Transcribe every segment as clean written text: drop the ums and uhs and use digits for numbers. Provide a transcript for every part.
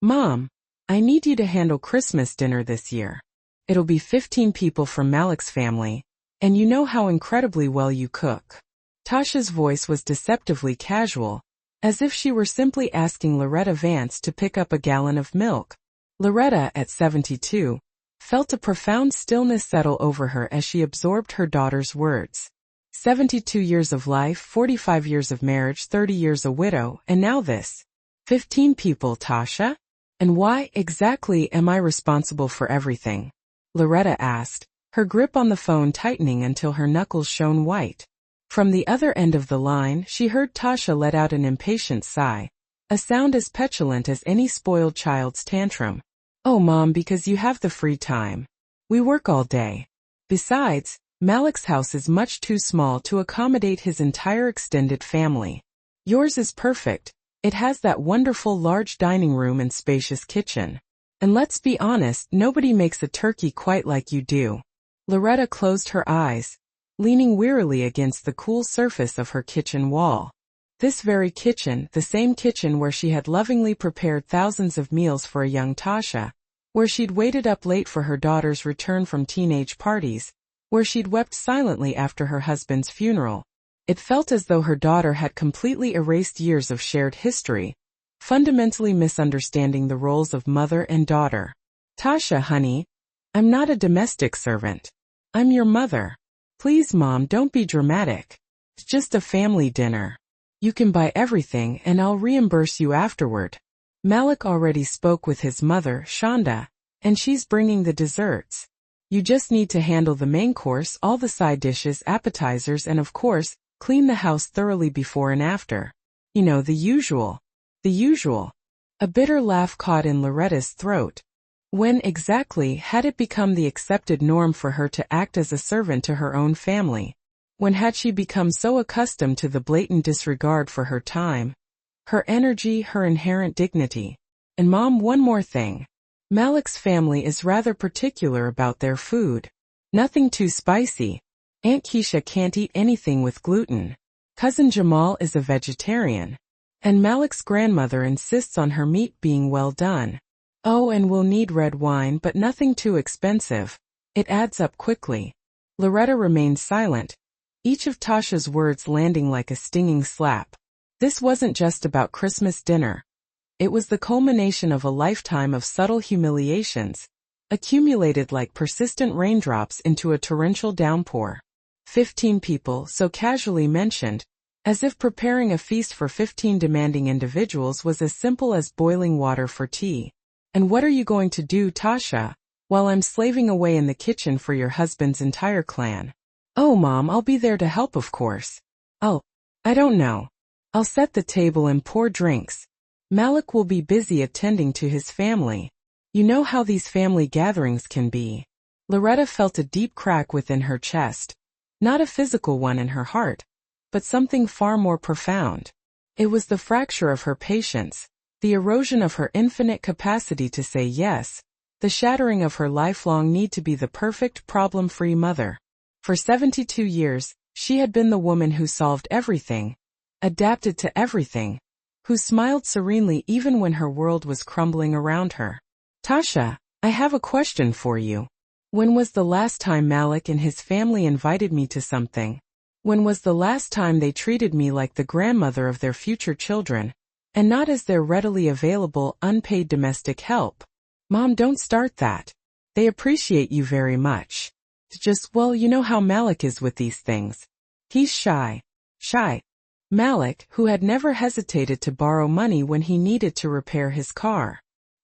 Mom, I need you to handle Christmas dinner this year. It'll be 15 people from Malik's family, and you know how incredibly well you cook. Tasha's voice was deceptively casual, as if she were simply asking Loretta Vance to pick up a gallon of milk. Loretta, at 72, felt a profound stillness settle over her as she absorbed her daughter's words. 72 years of life, 45 years of marriage, 30 years a widow, and now this. 15 people, Tasha? And why exactly am I responsible for everything? Loretta asked, her grip on the phone tightening until her knuckles shone white. From the other end of the line, she heard Tasha let out an impatient sigh, a sound as petulant as any spoiled child's tantrum. Oh, Mom, because you have the free time. We work all day. Besides, Malik's house is much too small to accommodate his entire extended family. Yours is perfect. It has that wonderful large dining room and spacious kitchen. And let's be honest, nobody makes a turkey quite like you do. Loretta closed her eyes, leaning wearily against the cool surface of her kitchen wall. This very kitchen, the same kitchen where she had lovingly prepared thousands of meals for a young Tasha, where she'd waited up late for her daughter's return from teenage parties, where she'd wept silently after her husband's funeral. It felt as though her daughter had completely erased years of shared history, fundamentally misunderstanding the roles of mother and daughter. Tasha, honey, I'm not a domestic servant. I'm your mother. Please, Mom, don't be dramatic. It's just a family dinner. You can buy everything and I'll reimburse you afterward. Malik already spoke with his mother, Shonda, and she's bringing the desserts. You just need to handle the main course, all the side dishes, appetizers, and of course, clean the house thoroughly before and after. You know, the usual. The usual. A bitter laugh caught in Loretta's throat. When exactly had it become the accepted norm for her to act as a servant to her own family? When had she become so accustomed to the blatant disregard for her time, her energy, her inherent dignity? And Mom, one more thing. Malik's family is rather particular about their food. Nothing too spicy. Aunt Keisha can't eat anything with gluten. Cousin Jamal is a vegetarian. And Malik's grandmother insists on her meat being well done. Oh, and we'll need red wine, but nothing too expensive. It adds up quickly. Loretta remained silent, each of Tasha's words landing like a stinging slap. This wasn't just about Christmas dinner. It was the culmination of a lifetime of subtle humiliations, accumulated like persistent raindrops into a torrential downpour. 15 people, so casually mentioned, as if preparing a feast for 15 demanding individuals was as simple as boiling water for tea. And what are you going to do, Tasha, while I'm slaving away in the kitchen for your husband's entire clan? Oh, Mom, I'll be there to help, of course. I don't know. I'll set the table and pour drinks. Malik will be busy attending to his family. You know how these family gatherings can be. Loretta felt a deep crack within her chest. Not a physical one in her heart, but something far more profound. It was the fracture of her patience, the erosion of her infinite capacity to say yes, the shattering of her lifelong need to be the perfect problem-free mother. For 72 years, she had been the woman who solved everything, adapted to everything, who smiled serenely even when her world was crumbling around her. Tasha, I have a question for you. When was the last time Malik and his family invited me to something? When was the last time they treated me like the grandmother of their future children, and not as their readily available, unpaid domestic help? Mom, don't start that. They appreciate you very much. It's just, well, you know how Malik is with these things. He's shy. Malik, who had never hesitated to borrow money when he needed to repair his car.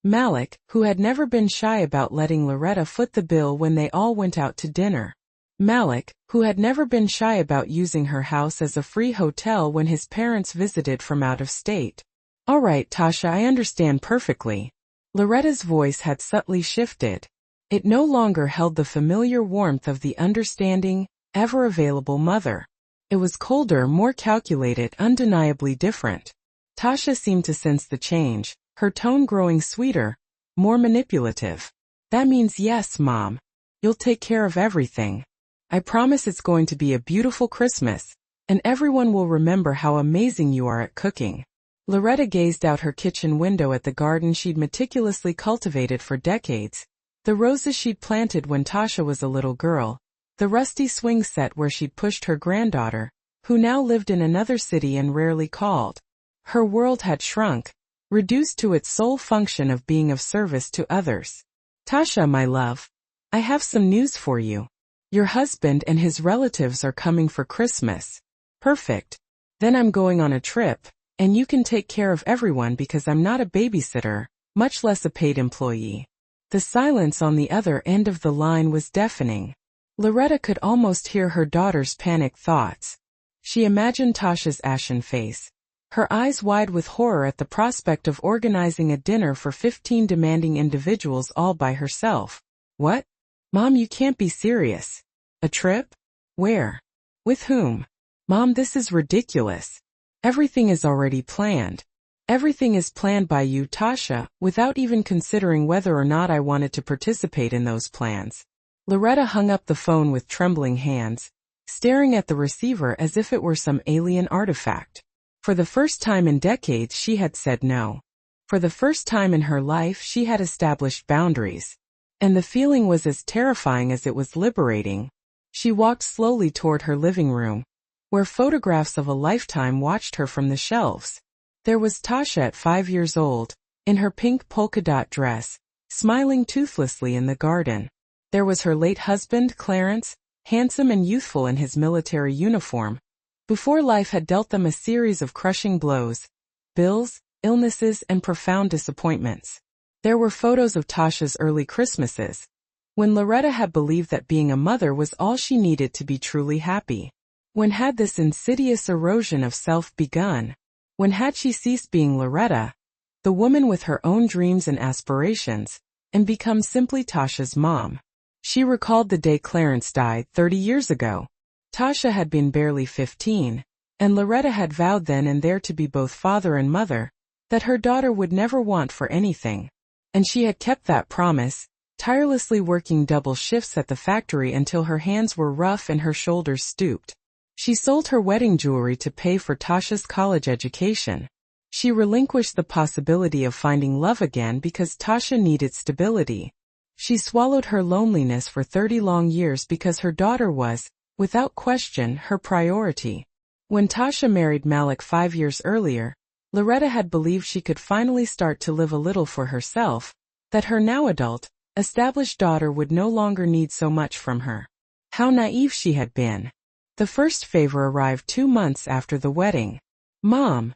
Malik, who had never been shy about letting Loretta foot the bill when they all went out to dinner. Malik, who had never been shy about using her house as a free hotel when his parents visited from out of state. All right, Tasha, I understand perfectly. Loretta's voice had subtly shifted. It no longer held the familiar warmth of the understanding, ever-available mother. It was colder, more calculated, undeniably different. Tasha seemed to sense the change, her tone growing sweeter, more manipulative. That means yes, Mom. You'll take care of everything. I promise it's going to be a beautiful Christmas, and everyone will remember how amazing you are at cooking. Loretta gazed out her kitchen window at the garden she'd meticulously cultivated for decades, the roses she'd planted when Tasha was a little girl, the rusty swing set where she'd pushed her granddaughter, who now lived in another city and rarely called. Her world had shrunk, reduced to its sole function of being of service to others. Tasha, my love, I have some news for you. Your husband and his relatives are coming for Christmas. Perfect. Then I'm going on a trip, and you can take care of everyone because I'm not a babysitter, much less a paid employee. The silence on the other end of the line was deafening. Loretta could almost hear her daughter's panicked thoughts. She imagined Tasha's ashen face, her eyes wide with horror at the prospect of organizing a dinner for 15 demanding individuals all by herself. What? Mom, you can't be serious. A trip? Where? With whom? Mom, this is ridiculous. Everything is already planned. Everything is planned by you, Tasha, without even considering whether or not I wanted to participate in those plans. Loretta hung up the phone with trembling hands, staring at the receiver as if it were some alien artifact. For the first time in decades she had said no. For the first time in her life she had established boundaries. And the feeling was as terrifying as it was liberating. She walked slowly toward her living room, where photographs of a lifetime watched her from the shelves. There was Tasha at 5 years old, in her pink polka dot dress, smiling toothlessly in the garden. There was her late husband, Clarence, handsome and youthful in his military uniform, before life had dealt them a series of crushing blows, bills, illnesses, and profound disappointments. There were photos of Tasha's early Christmases, when Loretta had believed that being a mother was all she needed to be truly happy. When had this insidious erosion of self begun? When had she ceased being Loretta, the woman with her own dreams and aspirations, and become simply Tasha's mom? She recalled the day Clarence died 30 years ago. Tasha had been barely 15, and Loretta had vowed then and there to be both father and mother, that her daughter would never want for anything. And she had kept that promise, tirelessly working double shifts at the factory until her hands were rough and her shoulders stooped. She sold her wedding jewelry to pay for Tasha's college education. She relinquished the possibility of finding love again because Tasha needed stability. She swallowed her loneliness for 30 long years because her daughter was, without question, her priority. When Tasha married Malik 5 years earlier, Loretta had believed she could finally start to live a little for herself, that her now adult, established daughter would no longer need so much from her. How naive she had been. The first favor arrived 2 months after the wedding. Mom,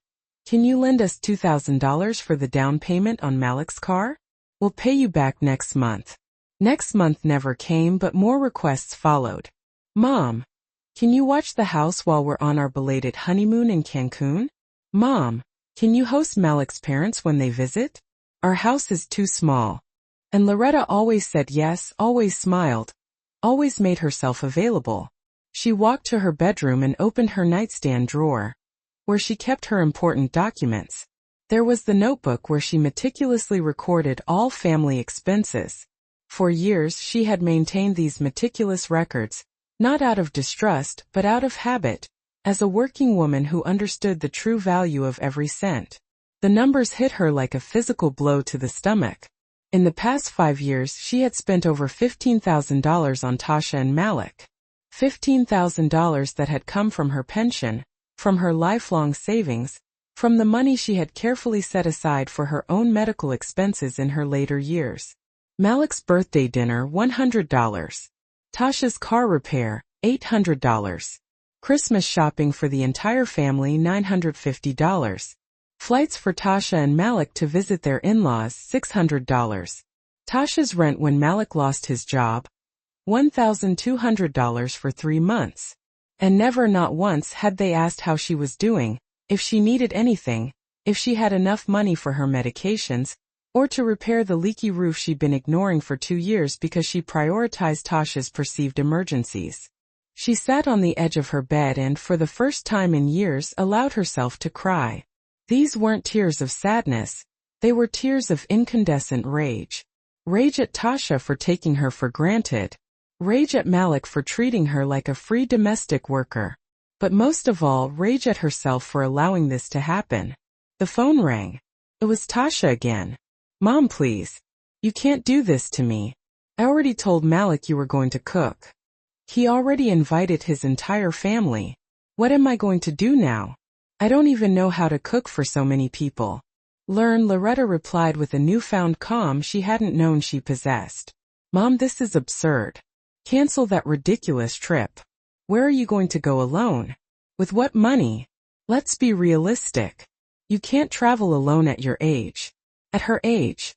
can you lend us $2,000 for the down payment on Malik's car? We'll pay you back next month. Next month never came, but more requests followed. Mom, can you watch the house while we're on our belated honeymoon in Cancun? Mom, can you host Malik's parents when they visit? Our house is too small. And Loretta always said yes, always smiled, always made herself available. She walked to her bedroom and opened her nightstand drawer, where she kept her important documents. There was the notebook where she meticulously recorded all family expenses. For years she had maintained these meticulous records, not out of distrust but out of habit, as a working woman who understood the true value of every cent. The numbers hit her like a physical blow to the stomach. In the past 5 years she had spent over $15,000 on Tasha and Malik. $15,000 that had come from her pension, from her lifelong savings, from the money she had carefully set aside for her own medical expenses in her later years. Malik's birthday dinner, $100. Tasha's car repair, $800. Christmas shopping for the entire family, $950. Flights for Tasha and Malik to visit their in-laws, $600. Tasha's rent when Malik lost his job, $1,200 for 3 months. And never, not once, had they asked how she was doing, if she needed anything, if she had enough money for her medications, or to repair the leaky roof she'd been ignoring for 2 years because she prioritized Tasha's perceived emergencies. She sat on the edge of her bed and, for the first time in years, allowed herself to cry. These weren't tears of sadness, they were tears of incandescent rage. Rage at Tasha for taking her for granted. Rage at Malik for treating her like a free domestic worker. But most of all, rage at herself for allowing this to happen. The phone rang. It was Tasha again. Mom, please. You can't do this to me. I already told Malik you were going to cook. He already invited his entire family. What am I going to do now? I don't even know how to cook for so many people. Loretta replied with a newfound calm she hadn't known she possessed. Mom, this is absurd. Cancel that ridiculous trip. Where are you going to go alone? With what money? Let's be realistic. You can't travel alone at your age. At her age.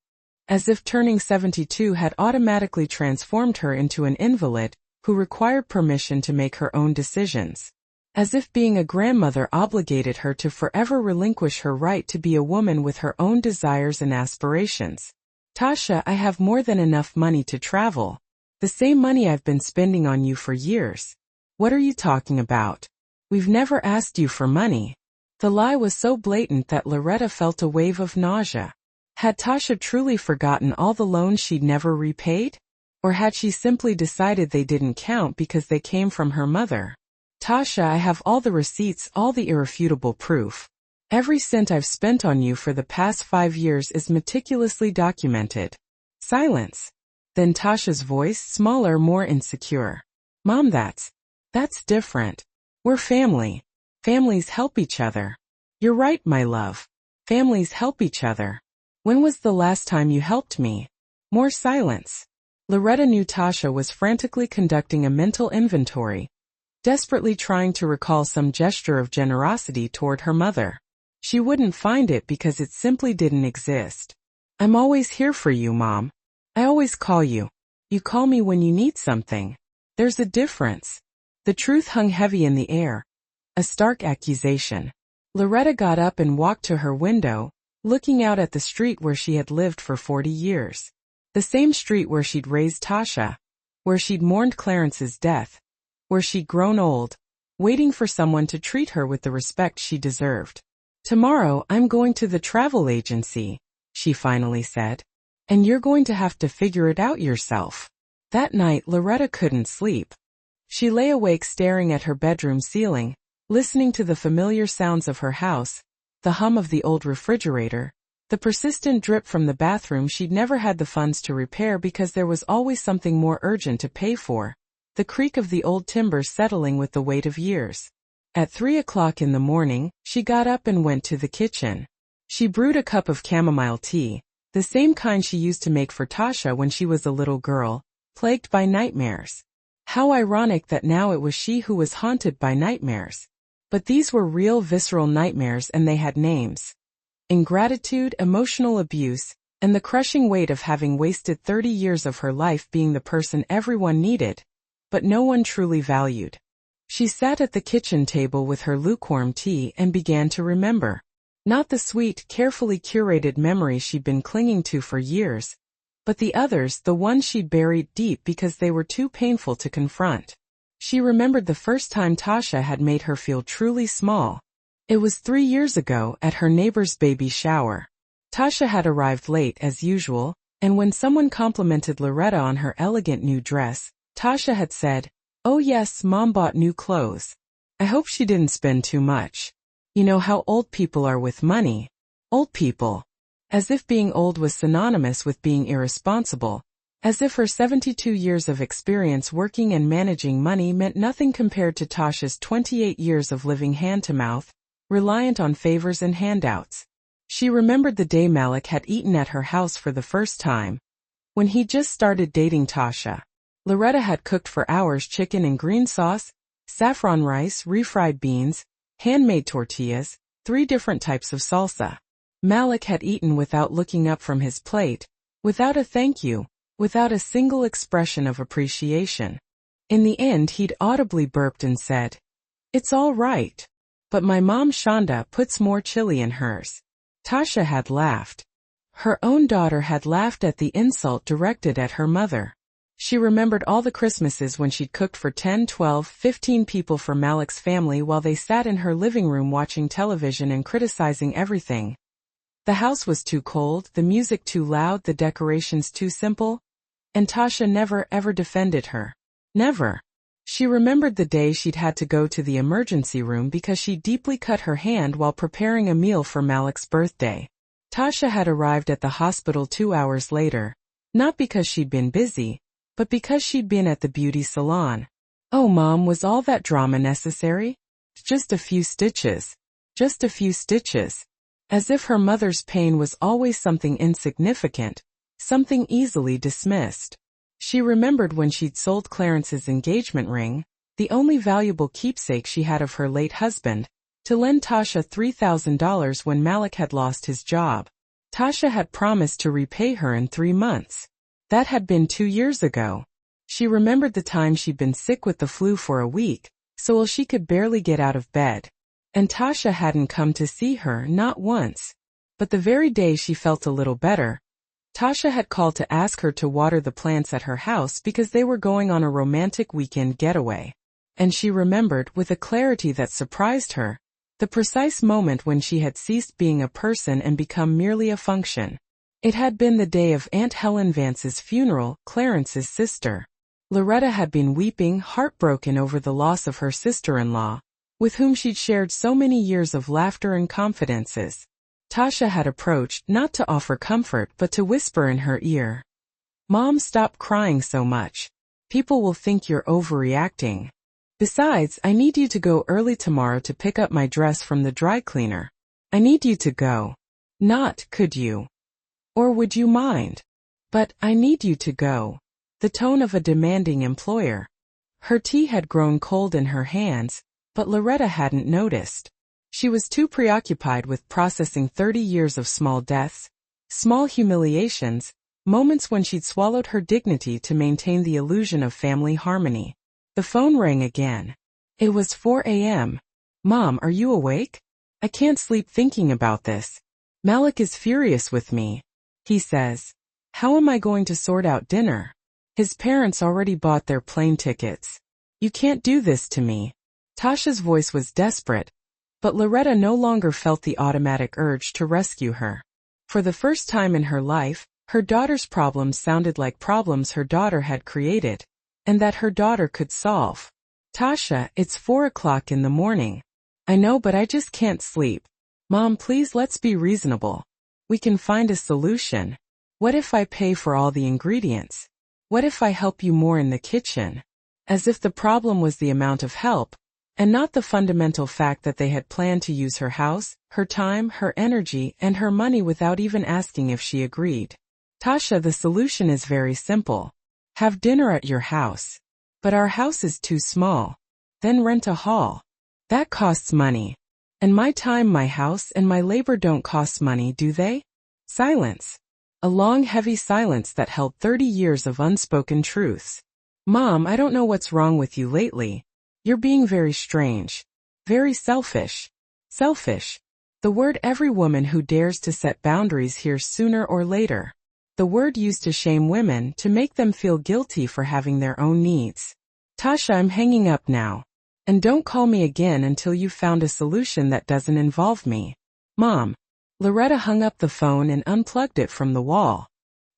As if turning 72 had automatically transformed her into an invalid who required permission to make her own decisions. As if being a grandmother obligated her to forever relinquish her right to be a woman with her own desires and aspirations. Tasha, I have more than enough money to travel. The same money I've been spending on you for years. What are you talking about? We've never asked you for money. The lie was so blatant that Loretta felt a wave of nausea. Had Tasha truly forgotten all the loans she'd never repaid? Or had she simply decided they didn't count because they came from her mother? Tasha, I have all the receipts, all the irrefutable proof. Every cent I've spent on you for the past 5 years is meticulously documented. Silence. Then Tasha's voice, smaller, more insecure. Mom, that's different. We're family. Families help each other. You're right, my love. Families help each other. When was the last time you helped me? More silence. Loretta knew Tasha was frantically conducting a mental inventory, desperately trying to recall some gesture of generosity toward her mother. She wouldn't find it because it simply didn't exist. I'm always here for you, Mom. I always call you. You call me when you need something. There's a difference. The truth hung heavy in the air. A stark accusation. Loretta got up and walked to her window, looking out at the street where she had lived for 40 years. The same street where she'd raised Tasha, where she'd mourned Clarence's death, where she'd grown old, waiting for someone to treat her with the respect she deserved. Tomorrow I'm going to the travel agency, she finally said. And you're going to have to figure it out yourself. That night Loretta couldn't sleep. She lay awake staring at her bedroom ceiling, listening to the familiar sounds of her house, the hum of the old refrigerator, the persistent drip from the bathroom she'd never had the funds to repair because there was always something more urgent to pay for, the creak of the old timbers settling with the weight of years. At 3 o'clock in the morning, she got up and went to the kitchen. She brewed a cup of chamomile tea, the same kind she used to make for Tasha when she was a little girl, plagued by nightmares. How ironic that now it was she who was haunted by nightmares. But these were real visceral nightmares and they had names. Ingratitude, emotional abuse, and the crushing weight of having wasted 30 years of her life being the person everyone needed, but no one truly valued. She sat at the kitchen table with her lukewarm tea and began to remember. Not the sweet, carefully curated memories she'd been clinging to for years, but the others, the ones she'd buried deep because they were too painful to confront. She remembered the first time Tasha had made her feel truly small. It was 3 years ago at her neighbor's baby shower. Tasha had arrived late as usual, and when someone complimented Loretta on her elegant new dress, Tasha had said, "Oh yes, Mom bought new clothes. I hope she didn't spend too much. You know how old people are with money. Old people." As if being old was synonymous with being irresponsible. As if her 72 years of experience working and managing money meant nothing compared to Tasha's 28 years of living hand-to-mouth, reliant on favors and handouts. She remembered the day Malik had eaten at her house for the first time. When he just started dating Tasha. Loretta had cooked for hours chicken and green sauce, saffron rice, refried beans, handmade tortillas, 3 different types of salsa. Malik had eaten without looking up from his plate, without a thank you, without a single expression of appreciation. In the end he'd audibly burped and said, "It's all right. But my mom Shonda puts more chili in hers." Tasha had laughed. Her own daughter had laughed at the insult directed at her mother. She remembered all the Christmases when she'd cooked for 10, 12, 15 people for Malik's family while they sat in her living room watching television and criticizing everything. The house was too cold, the music too loud, the decorations too simple. And Tasha never ever defended her. Never. She remembered the day she'd had to go to the emergency room because she deeply cut her hand while preparing a meal for Malik's birthday. Tasha had arrived at the hospital 2 hours later, not because she'd been busy, but because she'd been at the beauty salon. "Oh, Mom, was all that drama necessary?" "Just a few stitches. Just a few stitches." As if her mother's pain was always something insignificant, something easily dismissed. She remembered when she'd sold Clarence's engagement ring, the only valuable keepsake she had of her late husband, to lend Tasha $3,000 when Malik had lost his job. Tasha had promised to repay her in 3 months. That had been 2 years ago. She remembered the time she'd been sick with the flu for a week, so ill she could barely get out of bed. And Tasha hadn't come to see her, not once. But the very day she felt a little better, Tasha had called to ask her to water the plants at her house because they were going on a romantic weekend getaway. And she remembered, with a clarity that surprised her, the precise moment when she had ceased being a person and become merely a function. It had been the day of Aunt Helen Vance's funeral, Clarence's sister. Loretta had been weeping, heartbroken over the loss of her sister-in-law, with whom she'd shared so many years of laughter and confidences. Tasha had approached, not to offer comfort but to whisper in her ear, "Mom, stop crying so much. People will think you're overreacting. Besides, I need you to go early tomorrow to pick up my dress from the dry cleaner. I need you to go. Not, could you? Or would you mind? But, I need you to go." The tone of a demanding employer. Her tea had grown cold in her hands, but Loretta hadn't noticed. She was too preoccupied with processing 30 years of small deaths, small humiliations, moments when she'd swallowed her dignity to maintain the illusion of family harmony. The phone rang again. It was 4 a.m. "Mom, are you awake? I can't sleep thinking about this. Malik is furious with me. He says, how am I going to sort out dinner? His parents already bought their plane tickets. You can't do this to me." Tasha's voice was desperate, but Loretta no longer felt the automatic urge to rescue her. For the first time in her life, her daughter's problems sounded like problems her daughter had created, and that her daughter could solve. "Tasha, it's 4 o'clock in the morning. I know, but I just can't sleep. Mom, please, let's be reasonable. We can find a solution. What if I pay for all the ingredients? What if I help you more in the kitchen?" As if the problem was the amount of help, and not the fundamental fact that they had planned to use her house, her time, her energy, and her money without even asking if she agreed. "Tasha, the solution is very simple. Have dinner at your house. But our house is too small. Then rent a hall. That costs money. And my time, my house, and my labor don't cost money, do they?" Silence. A long, heavy silence that held 30 years of unspoken truths. "Mom, I don't know what's wrong with you lately. You're being very strange. Very selfish. Selfish. The word every woman who dares to set boundaries hears sooner or later. The word used to shame women, to make them feel guilty for having their own needs. Tasha, I'm hanging up now. And don't call me again until you've found a solution that doesn't involve me. Mom." Loretta hung up the phone and unplugged it from the wall.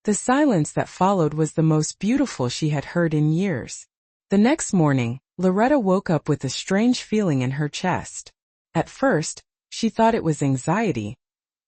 The silence that followed was the most beautiful she had heard in years. The next morning, Loretta woke up with a strange feeling in her chest. At first, she thought it was anxiety,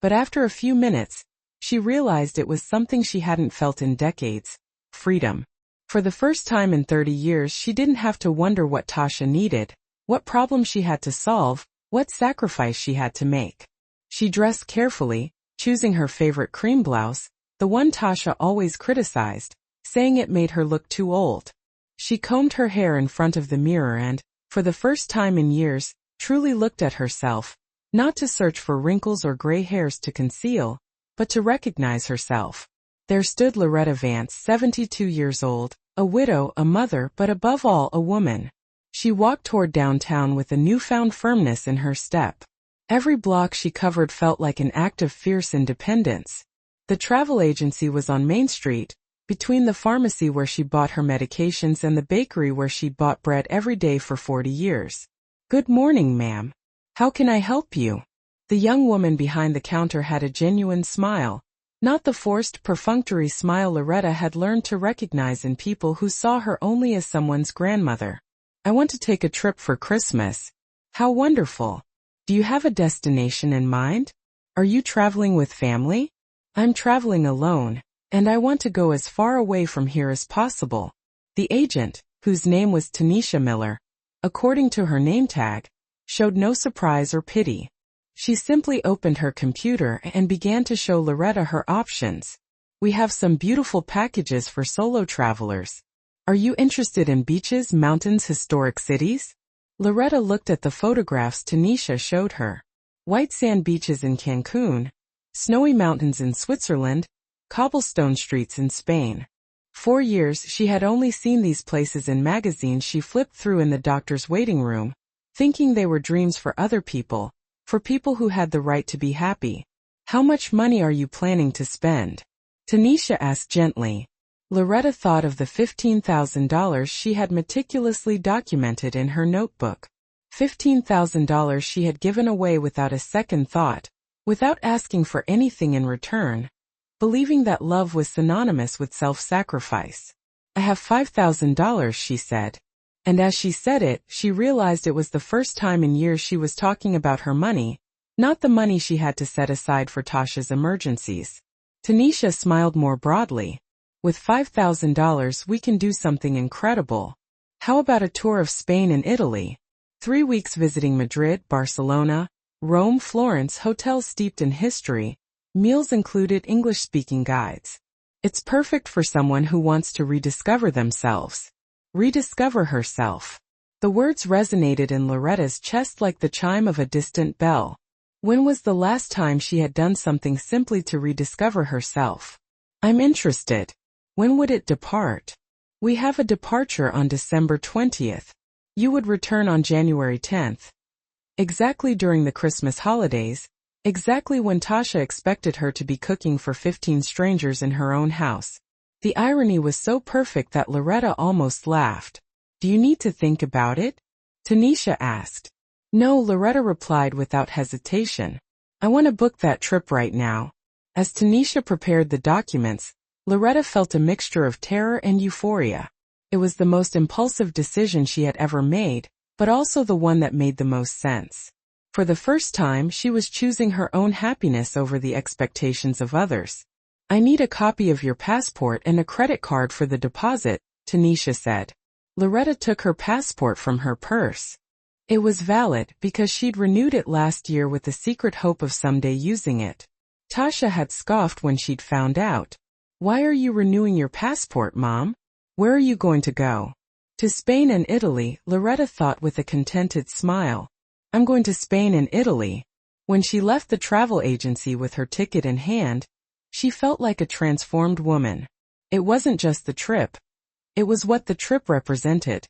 but after a few minutes, she realized it was something she hadn't felt in decades: freedom. For the first time in 30 years, she didn't have to wonder what Tasha needed, what problem she had to solve, what sacrifice she had to make. She dressed carefully, choosing her favorite cream blouse, the one Tasha always criticized, saying it made her look too old. She combed her hair in front of the mirror and, for the first time in years, truly looked at herself, not to search for wrinkles or gray hairs to conceal, but to recognize herself. There stood Loretta Vance, 72 years old, a widow, a mother, but above all a woman. She walked toward downtown with a newfound firmness in her step. Every block she covered felt like an act of fierce independence. The travel agency was on Main Street, between the pharmacy where she bought her medications and the bakery where she'd bought bread every day for 40 years. "Good morning, ma'am. How can I help you?" The young woman behind the counter had a genuine smile, not the forced, perfunctory smile Loretta had learned to recognize in people who saw her only as someone's grandmother. I want to take a trip for Christmas. How wonderful. Do you have a destination in mind? Are you traveling with family? I'm traveling alone, and I want to go as far away from here as possible. The agent, whose name was Tanisha Miller, according to her name tag, showed no surprise or pity. She simply opened her computer and began to show Loretta her options. We have some beautiful packages for solo travelers. Are you interested in beaches, mountains, historic cities? Loretta looked at the photographs Tanisha showed her. White sand beaches in Cancun, snowy mountains in Switzerland, cobblestone streets in Spain. 4 years she had only seen these places in magazines she flipped through in the doctor's waiting room, thinking they were dreams for other people, for people who had the right to be happy. How much money are you planning to spend? Tanisha asked gently. Loretta thought of the $15,000 she had meticulously documented in her notebook. $15,000 she had given away without a second thought, without asking for anything in return, believing that love was synonymous with self-sacrifice. I have $5,000, she said. And as she said it, she realized it was the first time in years she was talking about her money, not the money she had to set aside for Tasha's emergencies. Tanisha smiled more broadly. With $5,000 we can do something incredible. How about a tour of Spain and Italy? 3 weeks visiting Madrid, Barcelona, Rome, Florence, hotels steeped in history, meals included, English-speaking guides. It's perfect for someone who wants to rediscover themselves. Rediscover herself. The words resonated in Loretta's chest like the chime of a distant bell. When was the last time she had done something simply to rediscover herself? I'm interested. When would it depart? We have a departure on December 20th. You would return on January 10th. Exactly during the Christmas holidays, exactly when Tasha expected her to be cooking for 15 strangers in her own house. The irony was so perfect that Loretta almost laughed. Do you need to think about it? Tanisha asked. No, Loretta replied without hesitation. I want to book that trip right now. As Tanisha prepared the documents, Loretta felt a mixture of terror and euphoria. It was the most impulsive decision she had ever made, but also the one that made the most sense. For the first time, she was choosing her own happiness over the expectations of others. I need a copy of your passport and a credit card for the deposit, Tanisha said. Loretta took her passport from her purse. It was valid because she'd renewed it last year with the secret hope of someday using it. Tasha had scoffed when she'd found out. Why are you renewing your passport, Mom? Where are you going to go? To Spain and Italy, Loretta thought with a contented smile. I'm going to Spain and Italy. When she left the travel agency with her ticket in hand, she felt like a transformed woman. It wasn't just the trip. It was what the trip represented.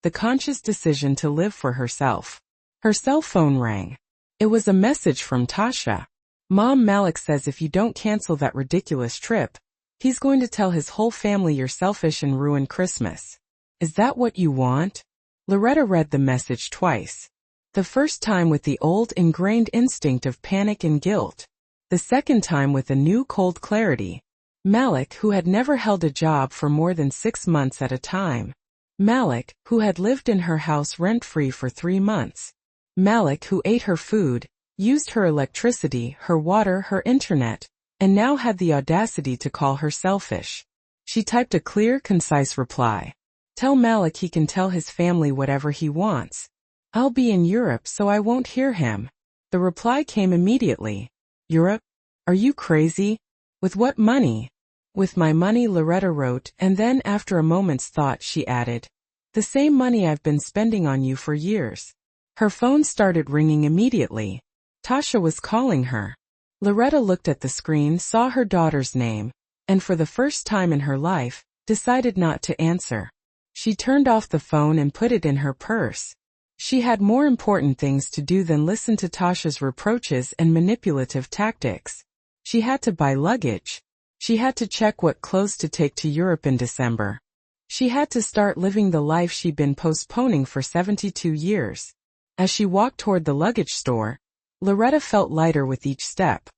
The conscious decision to live for herself. Her cell phone rang. It was a message from Tasha. Mom, Malik says if you don't cancel that ridiculous trip, he's going to tell his whole family you're selfish and ruin Christmas. Is that what you want? Loretta read the message twice. The first time with the old ingrained instinct of panic and guilt. The second time with a new cold clarity. Malik, who had never held a job for more than 6 months at a time. Malik, who had lived in her house rent-free for 3 months. Malik, who ate her food, used her electricity, her water, her internet, and now had the audacity to call her selfish. She typed a clear, concise reply. Tell Malik he can tell his family whatever he wants. I'll be in Europe so I won't hear him. The reply came immediately. Europe? Are you crazy? With what money? With my money, Loretta wrote, and then after a moment's thought she added, the same money I've been spending on you for years. Her phone started ringing immediately. Tasha was calling her. Loretta looked at the screen, saw her daughter's name, and for the first time in her life, decided not to answer. She turned off the phone and put it in her purse. She had more important things to do than listen to Tasha's reproaches and manipulative tactics. She had to buy luggage. She had to check what clothes to take to Europe in December. She had to start living the life she'd been postponing for 72 years. As she walked toward the luggage store, Loretta felt lighter with each step.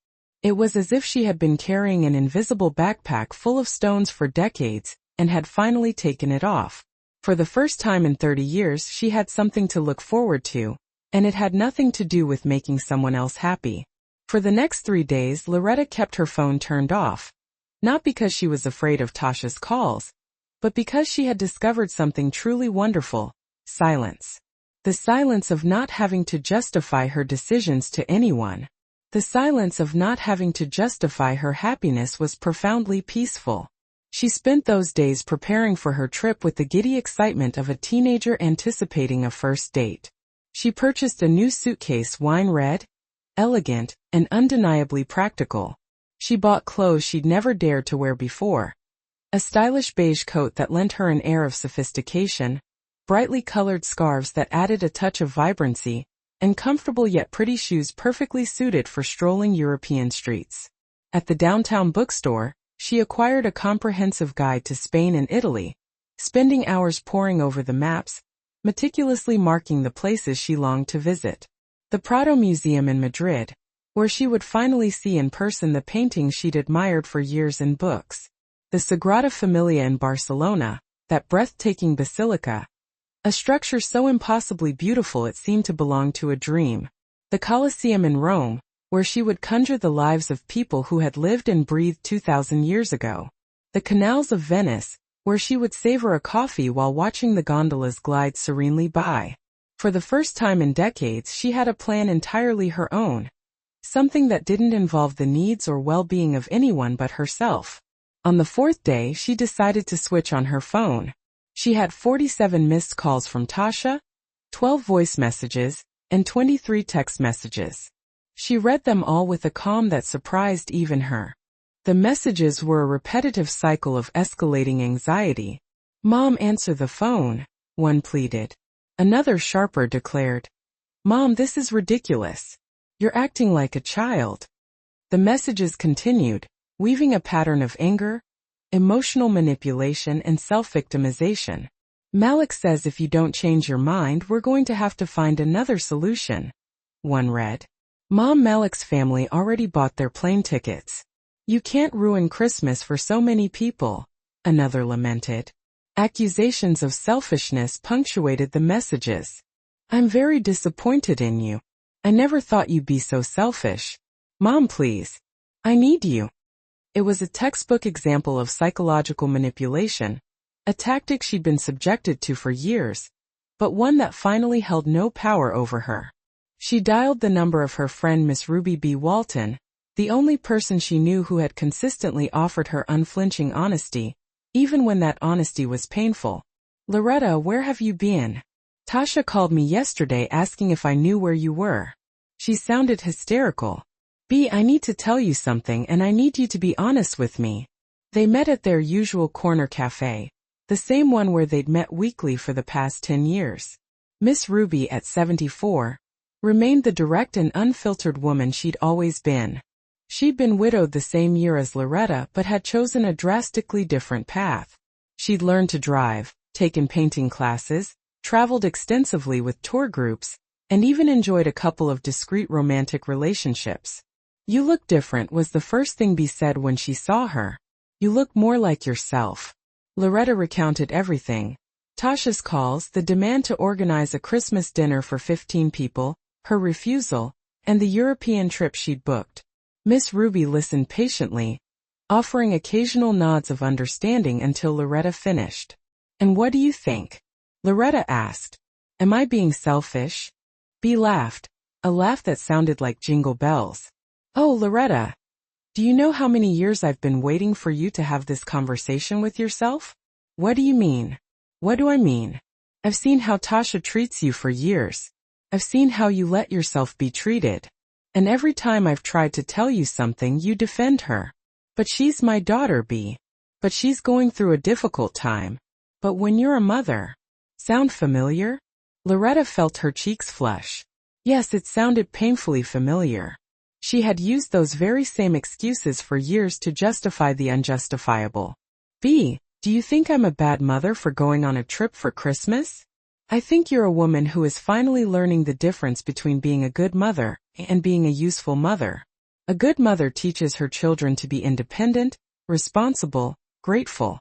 It was as if she had been carrying an invisible backpack full of stones for decades and had finally taken it off. For the first time in 30 years, she had something to look forward to, and it had nothing to do with making someone else happy. For the next 3 days, Loretta kept her phone turned off, not because she was afraid of Tasha's calls, but because she had discovered something truly wonderful: silence. The silence of not having to justify her decisions to anyone. The silence of not having to justify her happiness was profoundly peaceful. She spent those days preparing for her trip with the giddy excitement of a teenager anticipating a first date. She purchased a new suitcase, wine red, elegant, and undeniably practical. She bought clothes she'd never dared to wear before. A stylish beige coat that lent her an air of sophistication, brightly colored scarves that added a touch of vibrancy, and comfortable yet pretty shoes perfectly suited for strolling European streets. At the downtown bookstore, she acquired a comprehensive guide to Spain and Italy, spending hours poring over the maps, meticulously marking the places she longed to visit. The Prado Museum in Madrid, where she would finally see in person the paintings she'd admired for years in books. The Sagrada Familia in Barcelona, that breathtaking basilica, a structure so impossibly beautiful it seemed to belong to a dream. The Colosseum in Rome, where she would conjure the lives of people who had lived and breathed 2,000 years ago. The canals of Venice, where she would savor a coffee while watching the gondolas glide serenely by. For the first time in decades, she had a plan entirely her own, something that didn't involve the needs or well-being of anyone but herself. On the fourth day, she decided to switch on her phone. She had 47 missed calls from Tasha, 12 voice messages, and 23 text messages. She read them all with a calm that surprised even her. The messages were a repetitive cycle of escalating anxiety. "Mom, answer the phone," one pleaded. Another, sharper, declared, "Mom, this is ridiculous. You're acting like a child." The messages continued, weaving a pattern of anger, emotional manipulation, and self-victimization. "Malik says if you don't change your mind, we're going to have to find another solution," one read. "Mom, Malik's family already bought their plane tickets. You can't ruin Christmas for so many people," another lamented. Accusations of selfishness punctuated the messages. "I'm very disappointed in you. I never thought you'd be so selfish. Mom, please. I need you." It was a textbook example of psychological manipulation, a tactic she'd been subjected to for years, but one that finally held no power over her. She dialed the number of her friend Miss Ruby B. Walton, the only person she knew who had consistently offered her unflinching honesty, even when that honesty was painful. "Loretta, where have you been? Tasha called me yesterday asking if I knew where you were." She sounded hysterical. "B, I need to tell you something and I need you to be honest with me." They met at their usual corner cafe, the same one where they'd met weekly for the past 10 years. Miss Ruby, at 74, remained the direct and unfiltered woman she'd always been. She'd been widowed the same year as Loretta but had chosen a drastically different path. She'd learned to drive, taken painting classes, traveled extensively with tour groups, and even enjoyed a couple of discreet romantic relationships. "You look different," was the first thing B said when she saw her. "You look more like yourself." Loretta recounted everything: Tasha's calls, the demand to organize a Christmas dinner for 15 people, her refusal, and the European trip she'd booked. Miss Ruby listened patiently, offering occasional nods of understanding until Loretta finished. "And what do you think?" Loretta asked. "Am I being selfish?" B laughed, a laugh that sounded like jingle bells. "Oh, Loretta, do you know how many years I've been waiting for you to have this conversation with yourself?" "What do you mean?" "What do I mean? I've seen how Tasha treats you for years. I've seen how you let yourself be treated. And every time I've tried to tell you something, you defend her. But she's my daughter, B. But she's going through a difficult time. But when you're a mother." Sound familiar? Loretta felt her cheeks flush. Yes, it sounded painfully familiar. She had used those very same excuses for years to justify the unjustifiable. "B, do you think I'm a bad mother for going on a trip for Christmas? I think you're a woman who is finally learning the difference between being a good mother and being a useful mother. A good mother teaches her children to be independent, responsible, grateful.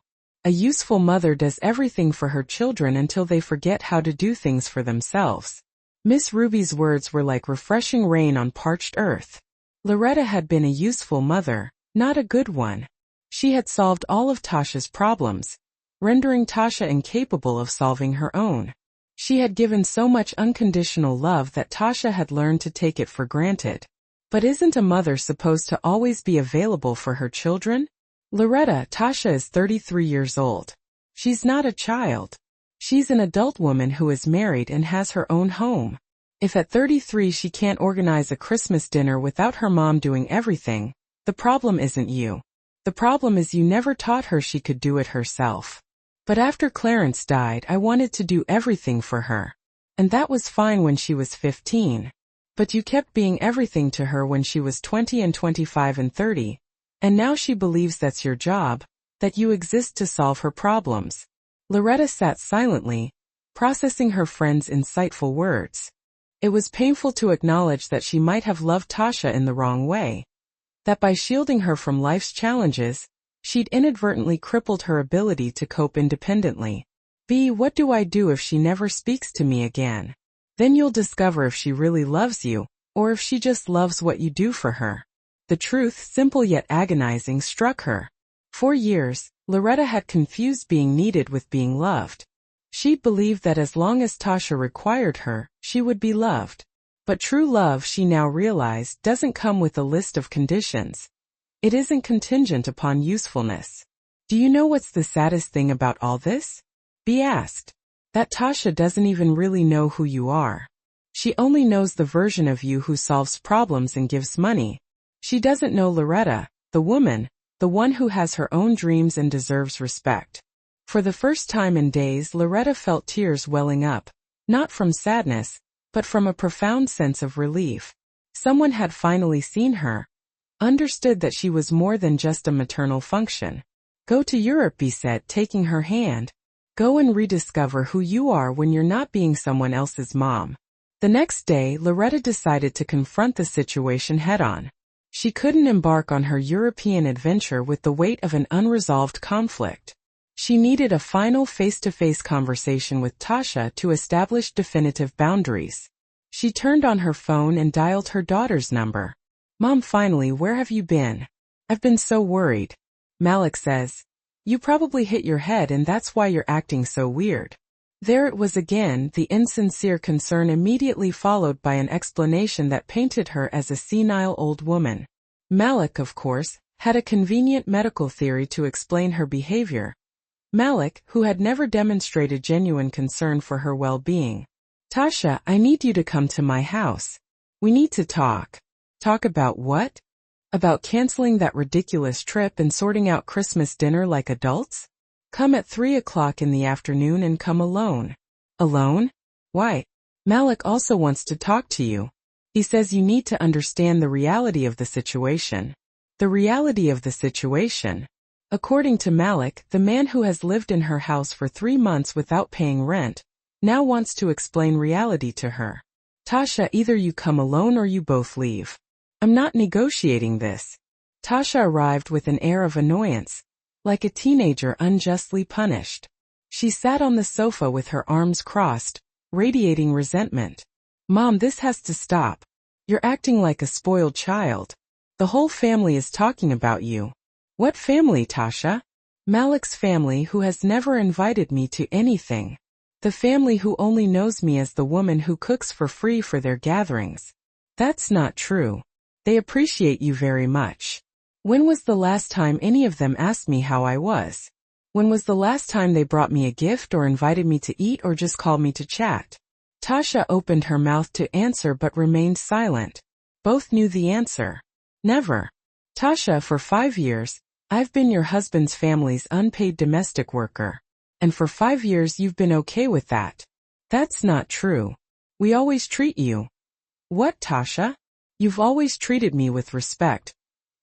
A useful mother does everything for her children until they forget how to do things for themselves. Miss Ruby's words were like refreshing rain on parched earth. Loretta had been a useful mother, not a good one. She had solved all of Tasha's problems, rendering Tasha incapable of solving her own. She had given so much unconditional love that Tasha had learned to take it for granted. But isn't a mother supposed to always be available for her children? Loretta, Tasha is 33 years old. She's not a child. She's an adult woman who is married and has her own home. If at 33 she can't organize a Christmas dinner without her mom doing everything, the problem isn't you. The problem is you never taught her she could do it herself. But after Clarence died, I wanted to do everything for her. And that was fine when she was 15. But you kept being everything to her when she was 20 and 25 and 30. And now she believes that's your job, that you exist to solve her problems. Loretta sat silently, processing her friend's insightful words. It was painful to acknowledge that she might have loved Tasha in the wrong way. That by shielding her from life's challenges, she'd inadvertently crippled her ability to cope independently. What do I do if she never speaks to me again? Then you'll discover if she really loves you, or if she just loves what you do for her. The truth, simple yet agonizing, struck her. For years, Loretta had confused being needed with being loved. She'd believed that as long as Tasha required her, she would be loved. But true love, she now realized, doesn't come with a list of conditions. It isn't contingent upon usefulness. Do you know what's the saddest thing about all this? Be asked. That Tasha doesn't even really know who you are. She only knows the version of you who solves problems and gives money. She doesn't know Loretta, the woman, the one who has her own dreams and deserves respect. For the first time in days, Loretta felt tears welling up, not from sadness, but from a profound sense of relief. Someone had finally seen her, understood that she was more than just a maternal function. Go to Europe, he said, taking her hand. Go and rediscover who you are when you're not being someone else's mom. The next day, Loretta decided to confront the situation head-on. She couldn't embark on her European adventure with the weight of an unresolved conflict. She needed a final face-to-face conversation with Tasha to establish definitive boundaries. She turned on her phone and dialed her daughter's number. Mom, finally, where have you been? I've been so worried. Malik says, you probably hit your head and that's why you're acting so weird. There it was again, the insincere concern immediately followed by an explanation that painted her as a senile old woman. Malik, of course, had a convenient medical theory to explain her behavior. Malik, who had never demonstrated genuine concern for her well-being. Tasha, I need you to come to my house. We need to talk. Talk about what? About canceling that ridiculous trip and sorting out Christmas dinner like adults? Come at 3 o'clock in the afternoon and come alone. Alone? Why? Malik also wants to talk to you. He says you need to understand the reality of the situation. The reality of the situation. According to Malik, the man who has lived in her house for 3 months without paying rent, now wants to explain reality to her. Tasha, either you come alone or you both leave. I'm not negotiating this. Tasha arrived with an air of annoyance, like a teenager unjustly punished. She sat on the sofa with her arms crossed, radiating resentment. Mom, this has to stop. You're acting like a spoiled child. The whole family is talking about you. What family, Tasha? Malik's family, who has never invited me to anything. The family who only knows me as the woman who cooks for free for their gatherings. That's not true. They appreciate you very much. When was the last time any of them asked me how I was? When was the last time they brought me a gift or invited me to eat or just called me to chat? Tasha opened her mouth to answer but remained silent. Both knew the answer. Never. Tasha, for 5 years, I've been your husband's family's unpaid domestic worker. And for 5 years you've been okay with that. That's not true. We always treat you. What, Tasha? You've always treated me with respect.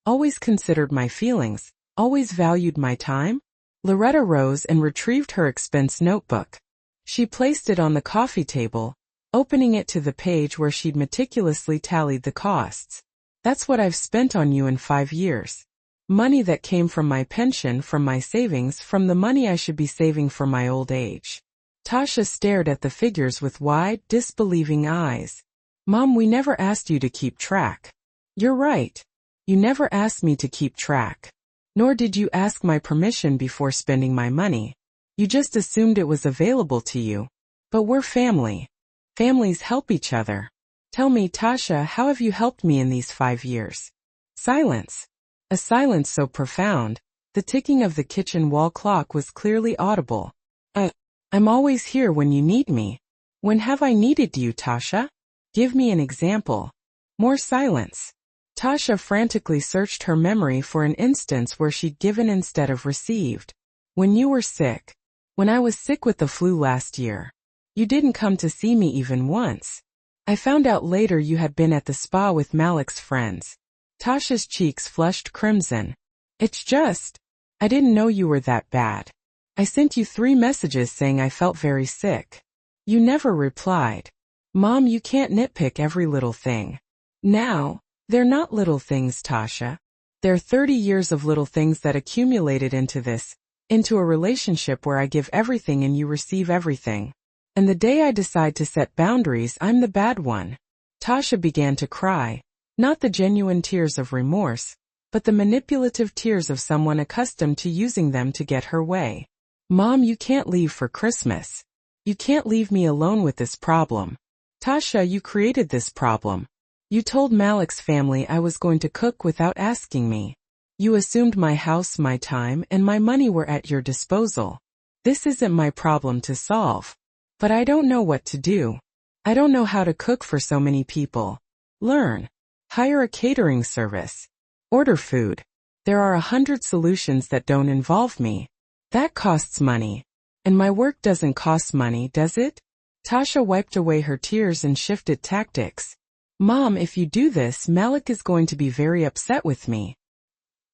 Always considered my feelings. Always valued my time? Loretta rose and retrieved her expense notebook. She placed it on the coffee table, opening it to the page where she'd meticulously tallied the costs. That's what I've spent on you in 5 years. Money that came from my pension, from my savings, from the money I should be saving for my old age. Tasha stared at the figures with wide, disbelieving eyes. Mom, we never asked you to keep track. You're right. You never asked me to keep track. Nor did you ask my permission before spending my money. You just assumed it was available to you. But we're family. Families help each other. Tell me, Tasha, how have you helped me in these 5 years? Silence. A silence so profound, the ticking of the kitchen wall clock was clearly audible. I'm always here when you need me. When have I needed you, Tasha? Give me an example. More silence. Tasha frantically searched her memory for an instance where she'd given instead of received. When you were sick. When I was sick with the flu last year. You didn't come to see me even once. I found out later you had been at the spa with Malik's friends. Tasha's cheeks flushed crimson. It's just, I didn't know you were that bad. I sent you 3 messages saying I felt very sick. You never replied. Mom, you can't nitpick every little thing. Now, they're not little things, Tasha. They're 30 years of little things that accumulated into a relationship where I give everything and you receive everything. And the day I decide to set boundaries, I'm the bad one. Tasha began to cry, not the genuine tears of remorse, but the manipulative tears of someone accustomed to using them to get her way. Mom, you can't leave for Christmas. You can't leave me alone with this problem. Tasha, you created this problem. You told Malik's family I was going to cook without asking me. You assumed my house, my time, and my money were at your disposal. This isn't my problem to solve. But I don't know what to do. I don't know how to cook for so many people. Learn. Hire a catering service. Order food. There are 100 solutions that don't involve me. That costs money. And my work doesn't cost money, does it? Tasha wiped away her tears and shifted tactics. Mom, if you do this, Malik is going to be very upset with me.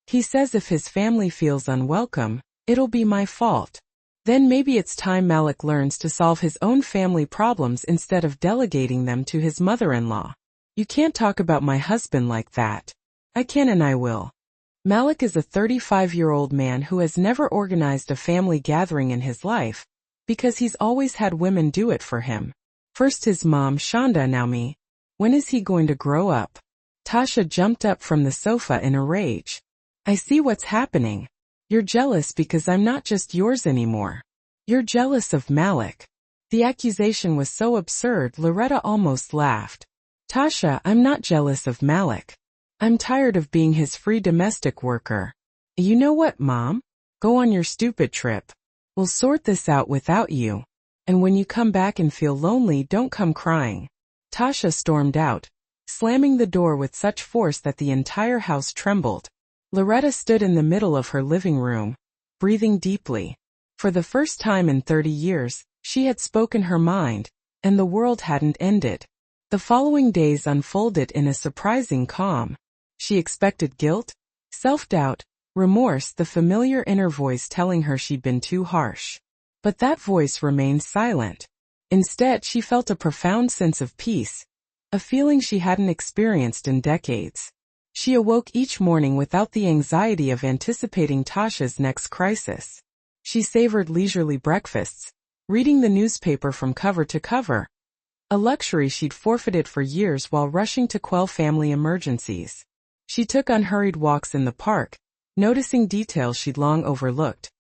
He says if his family feels unwelcome, it'll be my fault. Then maybe it's time Malik learns to solve his own family problems instead of delegating them to his mother-in-law. You can't talk about my husband like that. I can and I will. Malik is a 35-year-old man who has never organized a family gathering in his life, because he's always had women do it for him. First his mom, Shonda, now me. When is he going to grow up? Tasha jumped up from the sofa in a rage. I see what's happening. You're jealous because I'm not just yours anymore. You're jealous of Malik. The accusation was so absurd, Loretta almost laughed. Tasha, I'm not jealous of Malik. I'm tired of being his free domestic worker. You know what, Mom? Go on your stupid trip. We'll sort this out without you. And when you come back and feel lonely, don't come crying. Tasha stormed out, slamming the door with such force that the entire house trembled. Loretta stood in the middle of her living room, breathing deeply. For the first time in 30 years, she had spoken her mind, and the world hadn't ended. The following days unfolded in a surprising calm. She expected guilt, self-doubt, remorse, the familiar inner voice telling her she'd been too harsh. But that voice remained silent. Instead, she felt a profound sense of peace, a feeling she hadn't experienced in decades. She awoke each morning without the anxiety of anticipating Tasha's next crisis. She savored leisurely breakfasts, reading the newspaper from cover to cover, a luxury she'd forfeited for years while rushing to quell family emergencies. She took unhurried walks in the park, noticing details she'd long overlooked.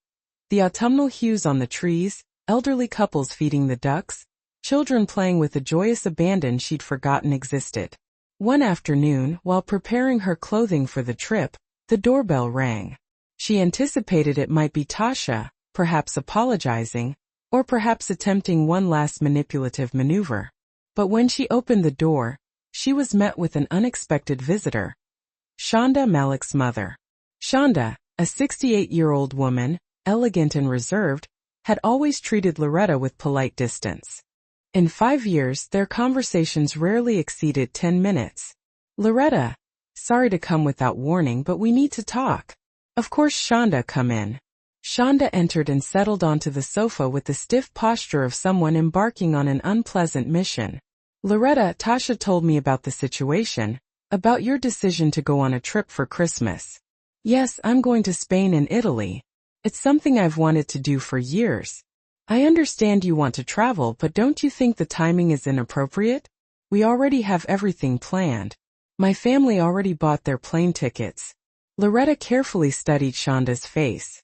The autumnal hues on the trees, elderly couples feeding the ducks, children playing with a joyous abandon she'd forgotten existed. One afternoon, while preparing her clothing for the trip, the doorbell rang. She anticipated it might be Tasha, perhaps apologizing, or perhaps attempting one last manipulative maneuver. But when she opened the door, she was met with an unexpected visitor. Shonda, Malik's mother. Shonda, a 68-year-old woman, elegant and reserved, had always treated Loretta with polite distance. In 5 years, their conversations rarely exceeded 10 minutes. Loretta, sorry to come without warning, but we need to talk. Of course, Shonda, come in. Shonda entered and settled onto the sofa with the stiff posture of someone embarking on an unpleasant mission. Loretta, Tasha told me about the situation, about your decision to go on a trip for Christmas. Yes, I'm going to Spain and Italy. It's something I've wanted to do for years. I understand you want to travel, but don't you think the timing is inappropriate? We already have everything planned. My family already bought their plane tickets. Loretta carefully studied Shonda's face.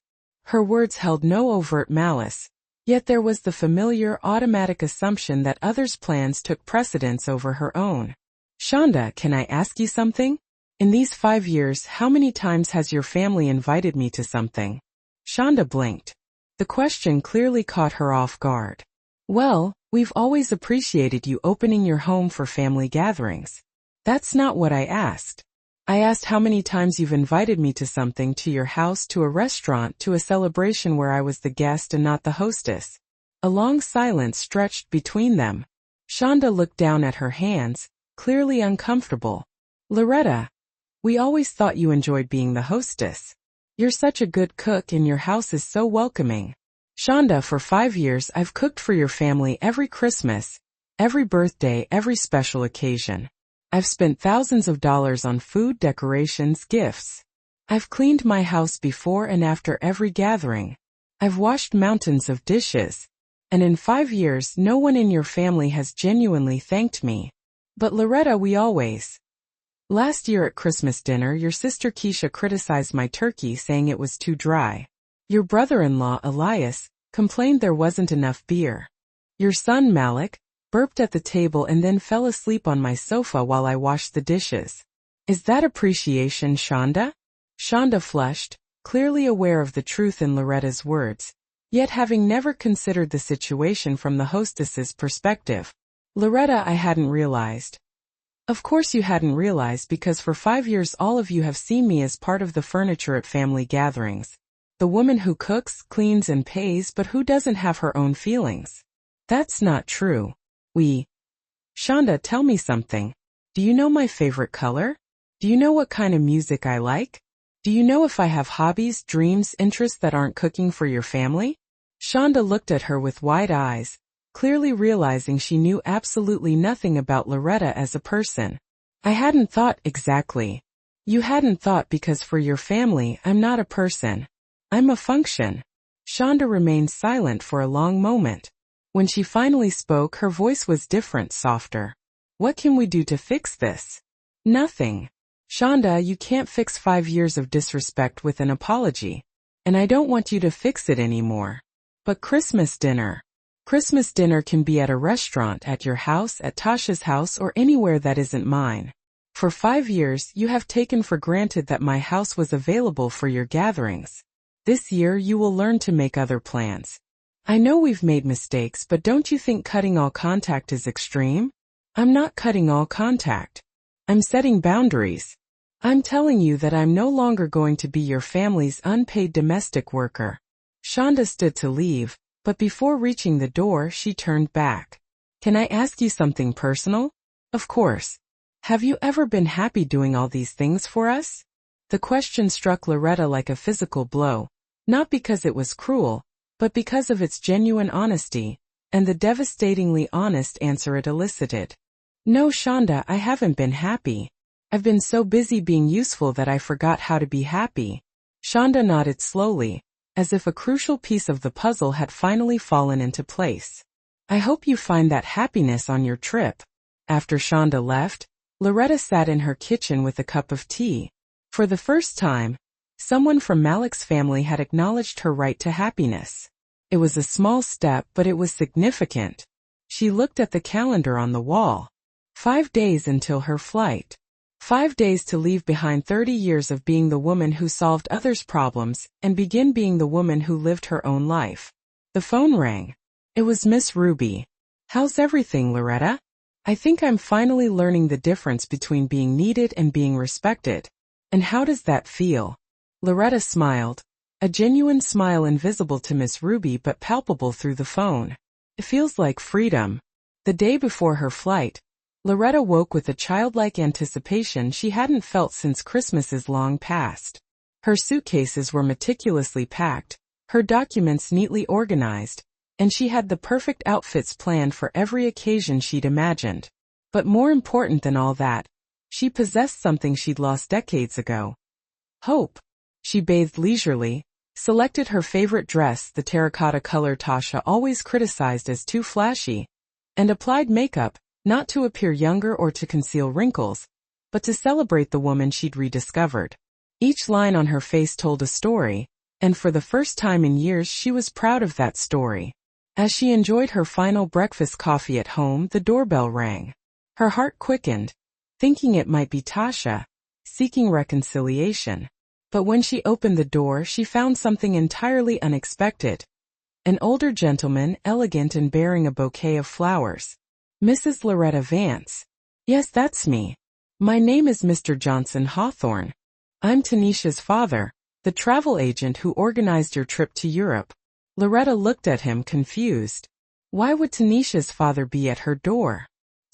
Her words held no overt malice, yet there was the familiar automatic assumption that others' plans took precedence over her own. Shonda, can I ask you something? In these 5 years, how many times has your family invited me to something? Shonda blinked. The question clearly caught her off guard. Well, we've always appreciated you opening your home for family gatherings. That's not what I asked. I asked how many times you've invited me to something, to your house, to a restaurant, to a celebration where I was the guest and not the hostess. A long silence stretched between them. Shonda looked down at her hands, clearly uncomfortable. Loretta, we always thought you enjoyed being the hostess. You're such a good cook and your house is so welcoming. Shonda, for 5 years I've cooked for your family every Christmas, every birthday, every special occasion. I've spent thousands of dollars on food, decorations, gifts. I've cleaned my house before and after every gathering. I've washed mountains of dishes. And in 5 years no one in your family has genuinely thanked me. But Loretta, we always. Last year at Christmas dinner, your sister Keisha criticized my turkey, saying it was too dry. Your brother-in-law, Elias, complained there wasn't enough beer. Your son, Malik, burped at the table and then fell asleep on my sofa while I washed the dishes. Is that appreciation, Shonda? Shonda flushed, clearly aware of the truth in Loretta's words, yet having never considered the situation from the hostess's perspective. Loretta, I hadn't realized. Of course you hadn't realized, because for 5 years all of you have seen me as part of the furniture at family gatherings. The woman who cooks, cleans and pays, but who doesn't have her own feelings. That's not true. Shonda, tell me something. Do you know my favorite color? Do you know what kind of music I like? Do you know if I have hobbies, dreams, interests that aren't cooking for your family? Shonda looked at her with wide eyes, clearly realizing she knew absolutely nothing about Loretta as a person. I hadn't thought exactly. You hadn't thought, because for your family I'm not a person. I'm a function. Shonda remained silent for a long moment. When she finally spoke, her voice was different, softer. What can we do to fix this? Nothing. Shonda, you can't fix 5 years of disrespect with an apology. And I don't want you to fix it anymore. But Christmas dinner. Christmas dinner can be at a restaurant, at your house, at Tasha's house, or anywhere that isn't mine. For 5 years, you have taken for granted that my house was available for your gatherings. This year you will learn to make other plans. I know we've made mistakes, but don't you think cutting all contact is extreme? I'm not cutting all contact. I'm setting boundaries. I'm telling you that I'm no longer going to be your family's unpaid domestic worker. Shonda stood to leave, but before reaching the door she turned back. Can I ask you something personal? Of course. Have you ever been happy doing all these things for us? The question struck Loretta like a physical blow, not because it was cruel, but because of its genuine honesty, and the devastatingly honest answer it elicited. No, Shonda, I haven't been happy. I've been so busy being useful that I forgot how to be happy. Shonda nodded slowly, as if a crucial piece of the puzzle had finally fallen into place. I hope you find that happiness on your trip. After Shonda left, Loretta sat in her kitchen with a cup of tea. For the first time, someone from Malik's family had acknowledged her right to happiness. It was a small step, but it was significant. She looked at the calendar on the wall. 5 days until her flight. 5 days to leave behind 30 years of being the woman who solved others' problems and begin being the woman who lived her own life. The phone rang. It was Miss Ruby. How's everything, Loretta? I think I'm finally learning the difference between being needed and being respected. And how does that feel? Loretta smiled. A genuine smile, invisible to Miss Ruby but palpable through the phone. It feels like freedom. The day before her flight, Loretta woke with a childlike anticipation she hadn't felt since Christmases long past. Her suitcases were meticulously packed, her documents neatly organized, and she had the perfect outfits planned for every occasion she'd imagined. But more important than all that, she possessed something she'd lost decades ago. Hope. She bathed leisurely, selected her favorite dress, the terracotta color Tasha always criticized as too flashy, and applied makeup, not to appear younger or to conceal wrinkles, but to celebrate the woman she'd rediscovered. Each line on her face told a story, and for the first time in years she was proud of that story. As she enjoyed her final breakfast coffee at home, the doorbell rang. Her heart quickened, thinking it might be Tasha, seeking reconciliation. But when she opened the door, she found something entirely unexpected. An older gentleman, elegant and bearing a bouquet of flowers. Mrs. Loretta Vance. Yes, that's me. My name is Mr. Johnson Hawthorne. I'm Tanisha's father, the travel agent who organized your trip to Europe. Loretta looked at him confused. Why would Tanisha's father be at her door?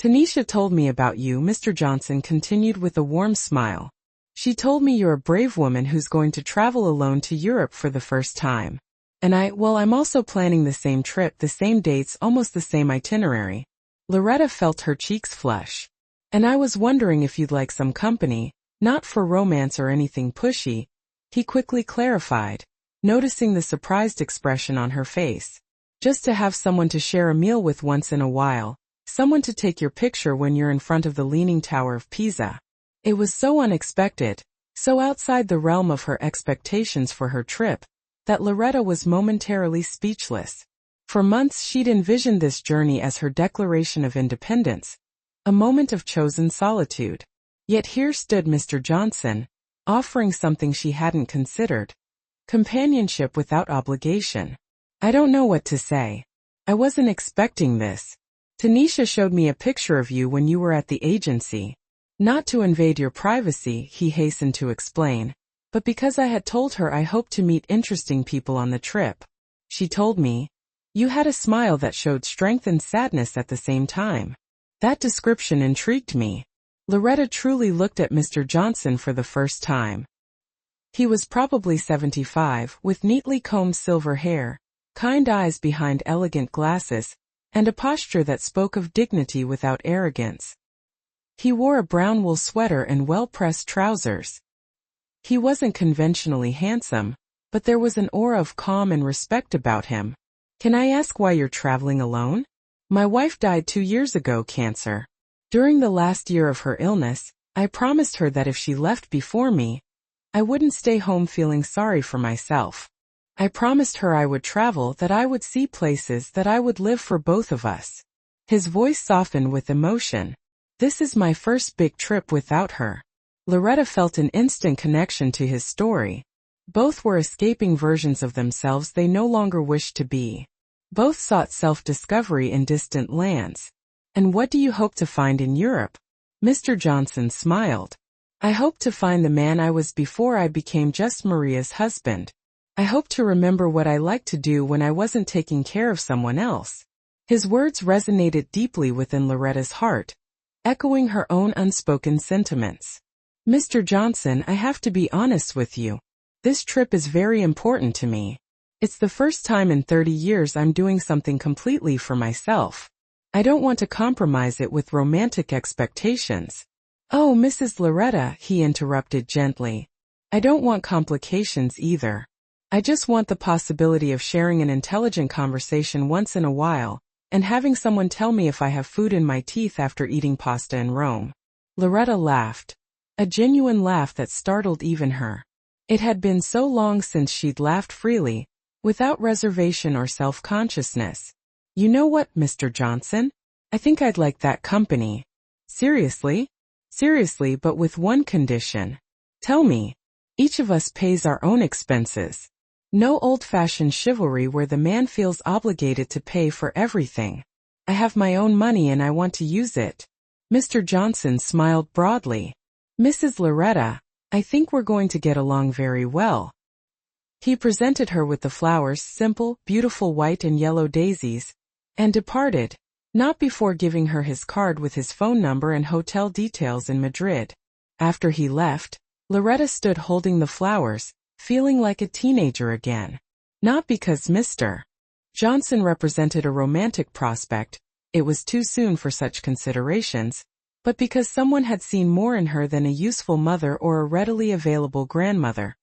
Tanisha told me about you, Mr. Johnson continued with a warm smile. She told me you're a brave woman who's going to travel alone to Europe for the first time. And I'm also planning the same trip, the same dates, almost the same itinerary. Loretta felt her cheeks flush. And I was wondering if you'd like some company, not for romance or anything pushy, he quickly clarified, noticing the surprised expression on her face. Just to have someone to share a meal with once in a while, someone to take your picture when you're in front of the Leaning Tower of Pisa. It was so unexpected, so outside the realm of her expectations for her trip, that Loretta was momentarily speechless. For months she'd envisioned this journey as her declaration of independence, a moment of chosen solitude. Yet here stood Mr. Johnson, offering something she hadn't considered. Companionship without obligation. I don't know what to say. I wasn't expecting this. Tanisha showed me a picture of you when you were at the agency. Not to invade your privacy, he hastened to explain, but because I had told her I hoped to meet interesting people on the trip. She told me, you had a smile that showed strength and sadness at the same time. That description intrigued me. Loretta truly looked at Mr. Johnson for the first time. He was probably 75, with neatly combed silver hair, kind eyes behind elegant glasses, and a posture that spoke of dignity without arrogance. He wore a brown wool sweater and well-pressed trousers. He wasn't conventionally handsome, but there was an aura of calm and respect about him. Can I ask why you're traveling alone? My wife died 2 years ago, cancer. During the last year of her illness, I promised her that if she left before me, I wouldn't stay home feeling sorry for myself. I promised her I would travel, that I would see places, that I would live for both of us. His voice softened with emotion. This is my first big trip without her. Loretta felt an instant connection to his story. Both were escaping versions of themselves they no longer wished to be. Both sought self-discovery in distant lands. And what do you hope to find in Europe? Mr. Johnson smiled. I hope to find the man I was before I became just Maria's husband. I hope to remember what I liked to do when I wasn't taking care of someone else. His words resonated deeply within Loretta's heart, echoing her own unspoken sentiments. Mr. Johnson, I have to be honest with you. This trip is very important to me. It's the first time in 30 years I'm doing something completely for myself. I don't want to compromise it with romantic expectations. Oh, Mrs. Loretta, he interrupted gently. I don't want complications either. I just want the possibility of sharing an intelligent conversation once in a while, and having someone tell me if I have food in my teeth after eating pasta in Rome. Loretta laughed. A genuine laugh that startled even her. It had been so long since she'd laughed freely, without reservation or self-consciousness. You know what, Mr. Johnson? I think I'd like that company. Seriously? Seriously, but with one condition. Tell me. Each of us pays our own expenses. No old-fashioned chivalry where the man feels obligated to pay for everything. I have my own money and I want to use it. Mr. Johnson smiled broadly. Mrs. Loretta, I think we're going to get along very well. He presented her with the flowers, simple, beautiful white and yellow daisies, and departed, not before giving her his card with his phone number and hotel details in Madrid. After he left, Loretta stood holding the flowers, feeling like a teenager again. Not because Mr. Johnson represented a romantic prospect, it was too soon for such considerations, but because someone had seen more in her than a useful mother or a readily available grandmother.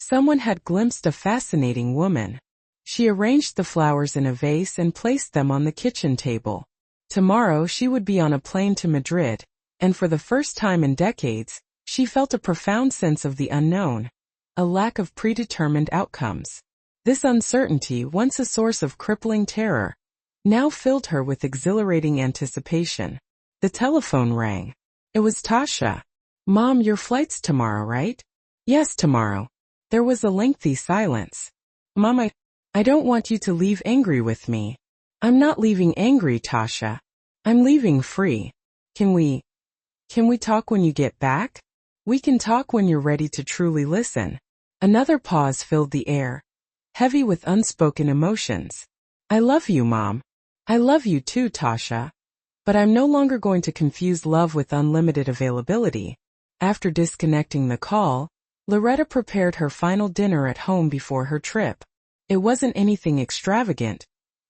Someone had glimpsed a fascinating woman. She arranged the flowers in a vase and placed them on the kitchen table. Tomorrow she would be on a plane to Madrid, and for the first time in decades, she felt a profound sense of the unknown, a lack of predetermined outcomes. This uncertainty, once a source of crippling terror, now filled her with exhilarating anticipation. The telephone rang. It was Tasha. "Mom, your flight's tomorrow, right?" "Yes, tomorrow." There was a lengthy silence. "Mom, I don't want you to leave angry with me." "I'm not leaving angry, Tasha. I'm leaving free. Can we talk when you get back?" "We can talk when you're ready to truly listen." Another pause filled the air, heavy with unspoken emotions. "I love you, Mom." "I love you too, Tasha. But I'm no longer going to confuse love with unlimited availability." After disconnecting the call, Loretta prepared her final dinner at home before her trip. It wasn't anything extravagant,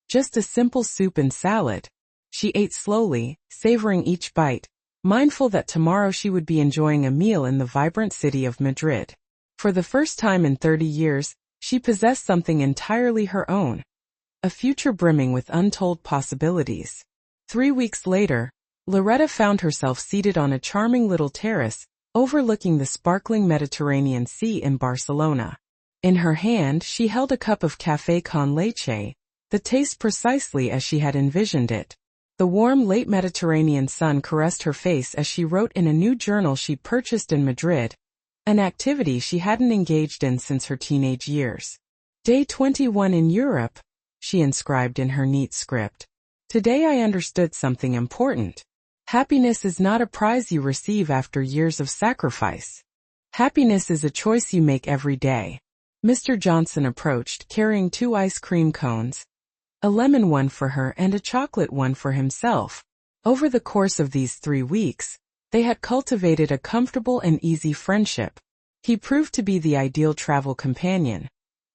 just a simple soup and salad. She ate slowly, savoring each bite, mindful that tomorrow she would be enjoying a meal in the vibrant city of Madrid. For the first time in 30 years, she possessed something entirely her own, a future brimming with untold possibilities. 3 weeks later, Loretta found herself seated on a charming little terrace, overlooking the sparkling Mediterranean Sea in Barcelona. In her hand, she held a cup of café con leche, the taste precisely as she had envisioned it. The warm late Mediterranean sun caressed her face as she wrote in a new journal she purchased in Madrid, an activity she hadn't engaged in since her teenage years. "Day 21 in Europe," she inscribed in her neat script. "Today I understood something important. Happiness is not a prize you receive after years of sacrifice. Happiness is a choice you make every day." Mr. Johnson approached, carrying 2 ice cream cones, a lemon one for her and a chocolate one for himself. Over the course of these 3 weeks, they had cultivated a comfortable and easy friendship. He proved to be the ideal travel companion,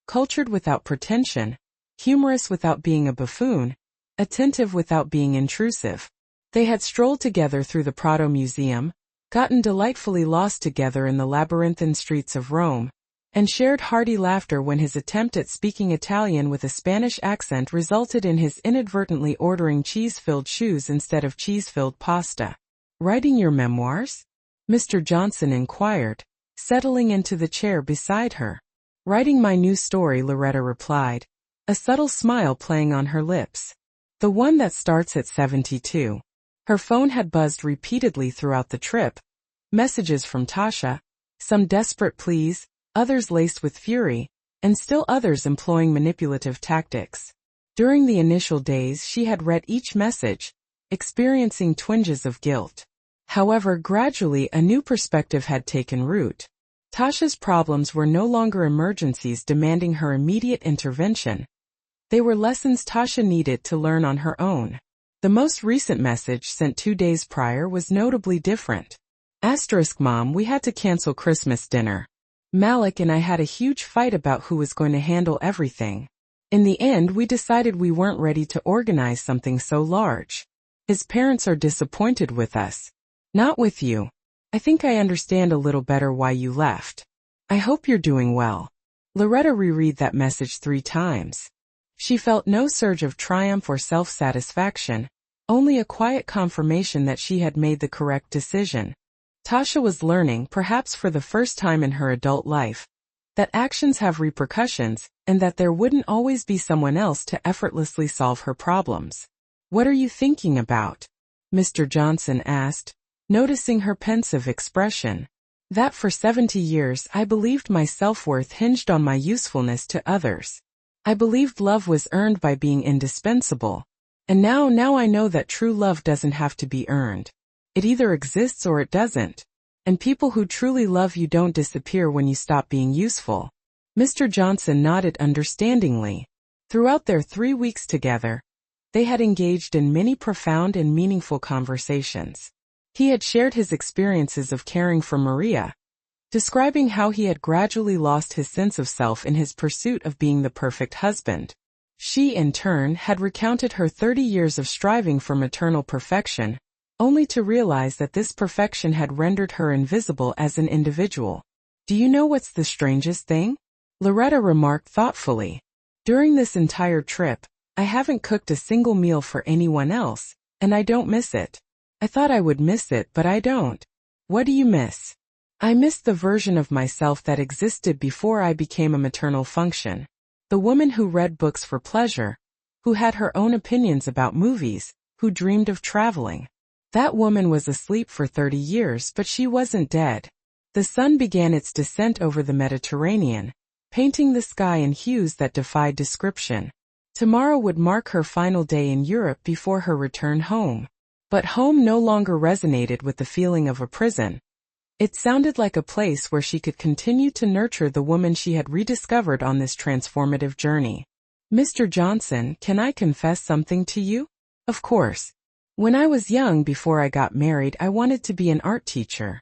cultured without pretension, humorous without being a buffoon, attentive without being intrusive. They had strolled together through the Prado Museum, gotten delightfully lost together in the labyrinthine streets of Rome, and shared hearty laughter when his attempt at speaking Italian with a Spanish accent resulted in his inadvertently ordering cheese-filled shoes instead of cheese-filled pasta. "Writing your memoirs?" Mr. Johnson inquired, settling into the chair beside her. "Writing my new story," Loretta replied, a subtle smile playing on her lips. "The one that starts at 72. Her phone had buzzed repeatedly throughout the trip. Messages from Tasha, some desperate pleas, others laced with fury, and still others employing manipulative tactics. During the initial days she had read each message, experiencing twinges of guilt. However, gradually a new perspective had taken root. Tasha's problems were no longer emergencies demanding her immediate intervention. They were lessons Tasha needed to learn on her own. The most recent message, sent 2 days prior, was notably different. "Mom, we had to cancel Christmas dinner. Malik and I had a huge fight about who was going to handle everything. In the end, we decided we weren't ready to organize something so large. His parents are disappointed with us. Not with you. I think I understand a little better why you left. I hope you're doing well." Loretta reread that message 3 times. She felt no surge of triumph or self-satisfaction, only a quiet confirmation that she had made the correct decision. Tasha was learning, perhaps for the first time in her adult life, that actions have repercussions, and that there wouldn't always be someone else to effortlessly solve her problems. "What are you thinking about?" Mr. Johnson asked, noticing her pensive expression. "That for 70 years I believed my self-worth hinged on my usefulness to others. I believed love was earned by being indispensable. And now I know that true love doesn't have to be earned. It either exists or it doesn't. And people who truly love you don't disappear when you stop being useful." Mr. Johnson nodded understandingly. Throughout their 3 weeks together, they had engaged in many profound and meaningful conversations. He had shared his experiences of caring for Maria, describing how he had gradually lost his sense of self in his pursuit of being the perfect husband. She, in turn, had recounted her 30 years of striving for maternal perfection, only to realize that this perfection had rendered her invisible as an individual. "Do you know what's the strangest thing?" Loretta remarked thoughtfully. During this entire trip, I haven't cooked a single meal for anyone else, and I don't miss it. I thought I would miss it, but I don't. What do you miss? I miss the version of myself that existed before I became a maternal function. The woman who read books for pleasure, who had her own opinions about movies, who dreamed of traveling. That woman was asleep for 30 years, but she wasn't dead. The sun began its descent over the Mediterranean, painting the sky in hues that defied description. Tomorrow would mark her final day in Europe before her return home. But home no longer resonated with the feeling of a prison. It sounded like a place where she could continue to nurture the woman she had rediscovered on this transformative journey. Mr. Johnson, can I confess something to you? Of course. When I was young before I got married, I wanted to be an art teacher.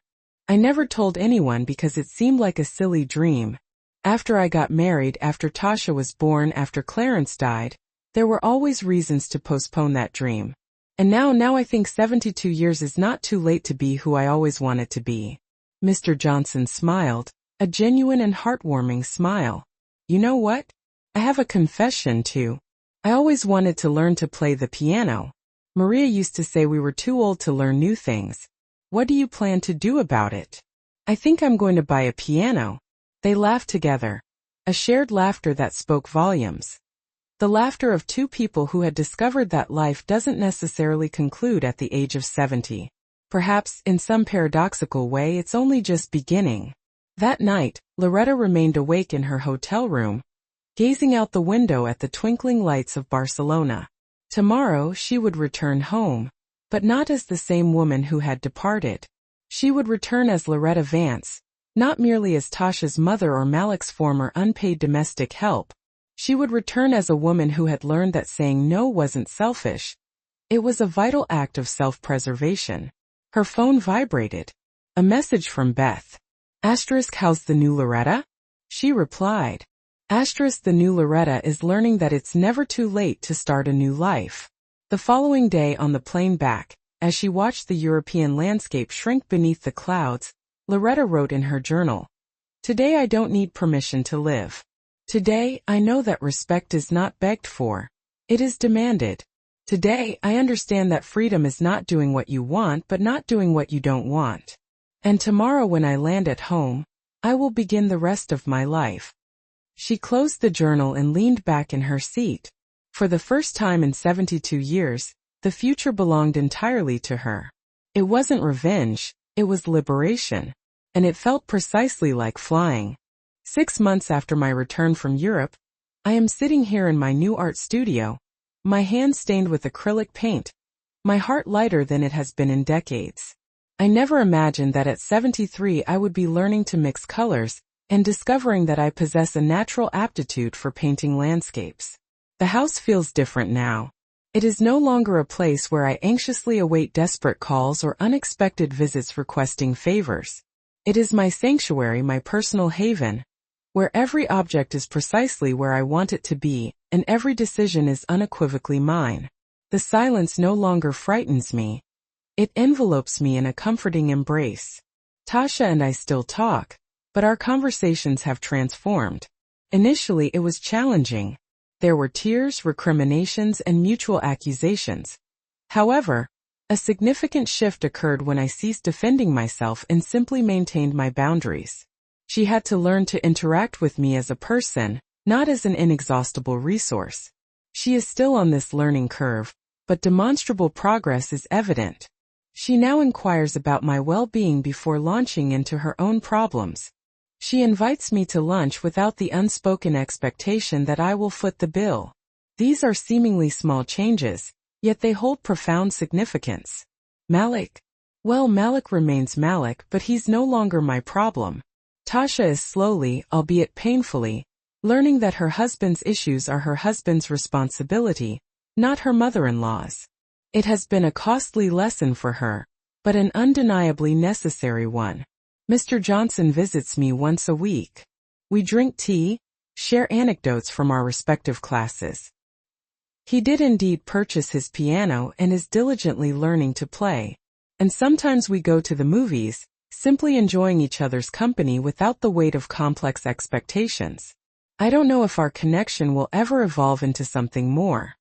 I never told anyone because it seemed like a silly dream. After I got married, after Tasha was born, after Clarence died, there were always reasons to postpone that dream. And now I think 72 years is not too late to be who I always wanted to be. Mr. Johnson smiled, a genuine and heartwarming smile. You know what? I have a confession too. I always wanted to learn to play the piano. Maria used to say we were too old to learn new things. What do you plan to do about it? I think I'm going to buy a piano. They laughed together. A shared laughter that spoke volumes. The laughter of two people who had discovered that life doesn't necessarily conclude at the age of 70. Perhaps, in some paradoxical way, it's only just beginning. That night, Loretta remained awake in her hotel room, gazing out the window at the twinkling lights of Barcelona. Tomorrow she would return home, but not as the same woman who had departed. She would return as Loretta Vance, not merely as Tasha's mother or Malik's former unpaid domestic help. She would return as a woman who had learned that saying no wasn't selfish. It was a vital act of self-preservation. Her phone vibrated. A message from Beth. How's the new Loretta? She replied. The new Loretta is learning that it's never too late to start a new life. The following day on the plane back, as she watched the European landscape shrink beneath the clouds, Loretta wrote in her journal. Today I don't need permission to live. Today, I know that respect is not begged for. It is demanded. Today, I understand that freedom is not doing what you want but not doing what you don't want. And tomorrow when I land at home, I will begin the rest of my life. She closed the journal and leaned back in her seat. For the first time in 72 years, the future belonged entirely to her. It wasn't revenge, it was liberation. And it felt precisely like flying. 6 months after my return from Europe, I am sitting here in my new art studio, my hands stained with acrylic paint, my heart lighter than it has been in decades. I never imagined that at 73 I would be learning to mix colors and discovering that I possess a natural aptitude for painting landscapes. The house feels different now. It is no longer a place where I anxiously await desperate calls or unexpected visits requesting favors. It is my sanctuary, my personal haven, where every object is precisely where I want it to be, and every decision is unequivocally mine. The silence no longer frightens me. It envelopes me in a comforting embrace. Tasha and I still talk, but our conversations have transformed. Initially it was challenging. There were tears, recriminations, and mutual accusations. However, a significant shift occurred when I ceased defending myself and simply maintained my boundaries. She had to learn to interact with me as a person, not as an inexhaustible resource. She is still on this learning curve, but demonstrable progress is evident. She now inquires about my well-being before launching into her own problems. She invites me to lunch without the unspoken expectation that I will foot the bill. These are seemingly small changes, yet they hold profound significance. Malik? Well, Malik remains Malik, but he's no longer my problem. Tasha is slowly, albeit painfully, learning that her husband's issues are her husband's responsibility, not her mother-in-law's. It has been a costly lesson for her, but an undeniably necessary one. Mr. Johnson visits me once a week. We drink tea, share anecdotes from our respective classes. He did indeed purchase his piano and is diligently learning to play. And sometimes we go to the movies, simply enjoying each other's company without the weight of complex expectations. I don't know if our connection will ever evolve into something more.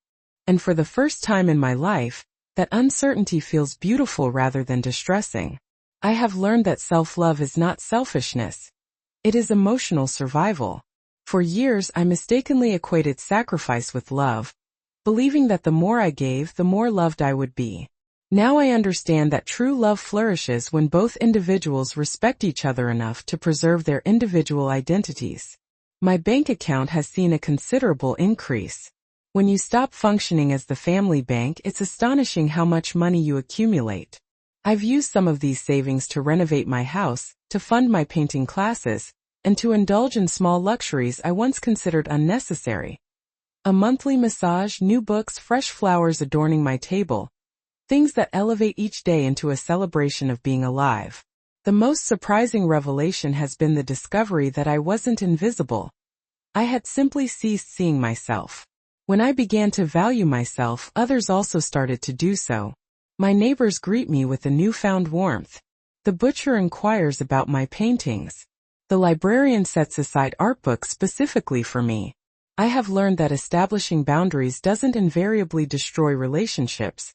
And for the first time in my life, that uncertainty feels beautiful rather than distressing. I have learned that self-love is not selfishness. It is emotional survival. For years I mistakenly equated sacrifice with love, believing that the more I gave, the more loved I would be. Now I understand that true love flourishes when both individuals respect each other enough to preserve their individual identities. My bank account has seen a considerable increase. When you stop functioning as the family bank, it's astonishing how much money you accumulate. I've used some of these savings to renovate my house, to fund my painting classes, and to indulge in small luxuries I once considered unnecessary. A monthly massage, new books, fresh flowers adorning my table. Things that elevate each day into a celebration of being alive. The most surprising revelation has been the discovery that I wasn't invisible. I had simply ceased seeing myself. When I began to value myself, others also started to do so. My neighbors greet me with a newfound warmth. The butcher inquires about my paintings. The librarian sets aside art books specifically for me. I have learned that establishing boundaries doesn't invariably destroy relationships.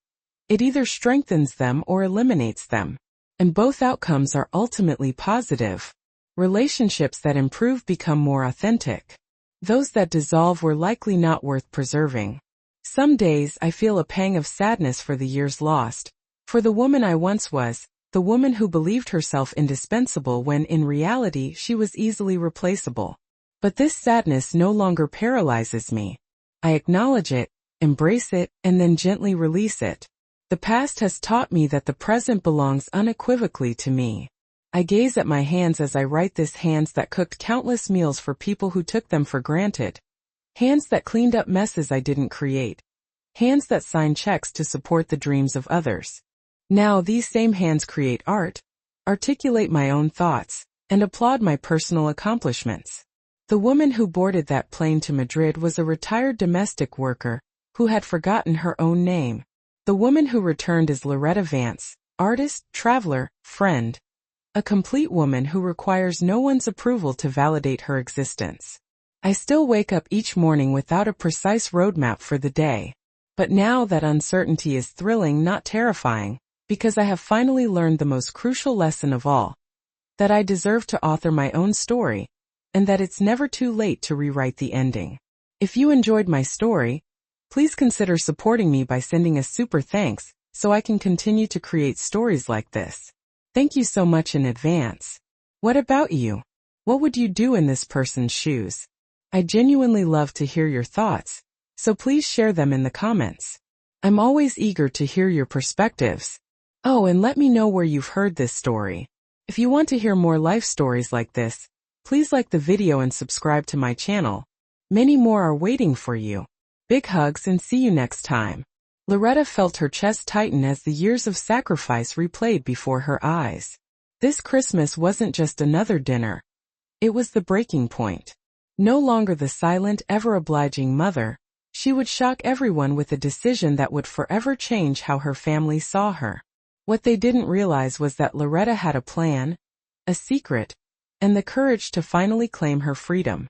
It either strengthens them or eliminates them. And both outcomes are ultimately positive. Relationships that improve become more authentic. Those that dissolve were likely not worth preserving. Some days I feel a pang of sadness for the years lost, for the woman I once was, the woman who believed herself indispensable when in reality she was easily replaceable. But this sadness no longer paralyzes me. I acknowledge it, embrace it, and then gently release it. The past has taught me that the present belongs unequivocally to me. I gaze at my hands as I write this, hands that cooked countless meals for people who took them for granted. Hands that cleaned up messes I didn't create. Hands that signed checks to support the dreams of others. Now these same hands create art, articulate my own thoughts, and applaud my personal accomplishments. The woman who boarded that plane to Madrid was a retired domestic worker who had forgotten her own name. The woman who returned is Loretta Vance, artist, traveler, friend. A complete woman who requires no one's approval to validate her existence. I still wake up each morning without a precise roadmap for the day. But now that uncertainty is thrilling, not terrifying, because I have finally learned the most crucial lesson of all. That I deserve to author my own story, and that it's never too late to rewrite the ending. If you enjoyed my story, please consider supporting me by sending a super thanks, so I can continue to create stories like this. Thank you so much in advance. What about you? What would you do in this person's shoes? I genuinely love to hear your thoughts, so please share them in the comments. I'm always eager to hear your perspectives. Oh, and let me know where you've heard this story. If you want to hear more life stories like this, please like the video and subscribe to my channel. Many more are waiting for you. Big hugs and see you next time. Loretta felt her chest tighten as the years of sacrifice replayed before her eyes. This Christmas wasn't just another dinner. It was the breaking point. No longer the silent, ever-obliging mother, she would shock everyone with a decision that would forever change how her family saw her. What they didn't realize was that Loretta had a plan, a secret, and the courage to finally claim her freedom.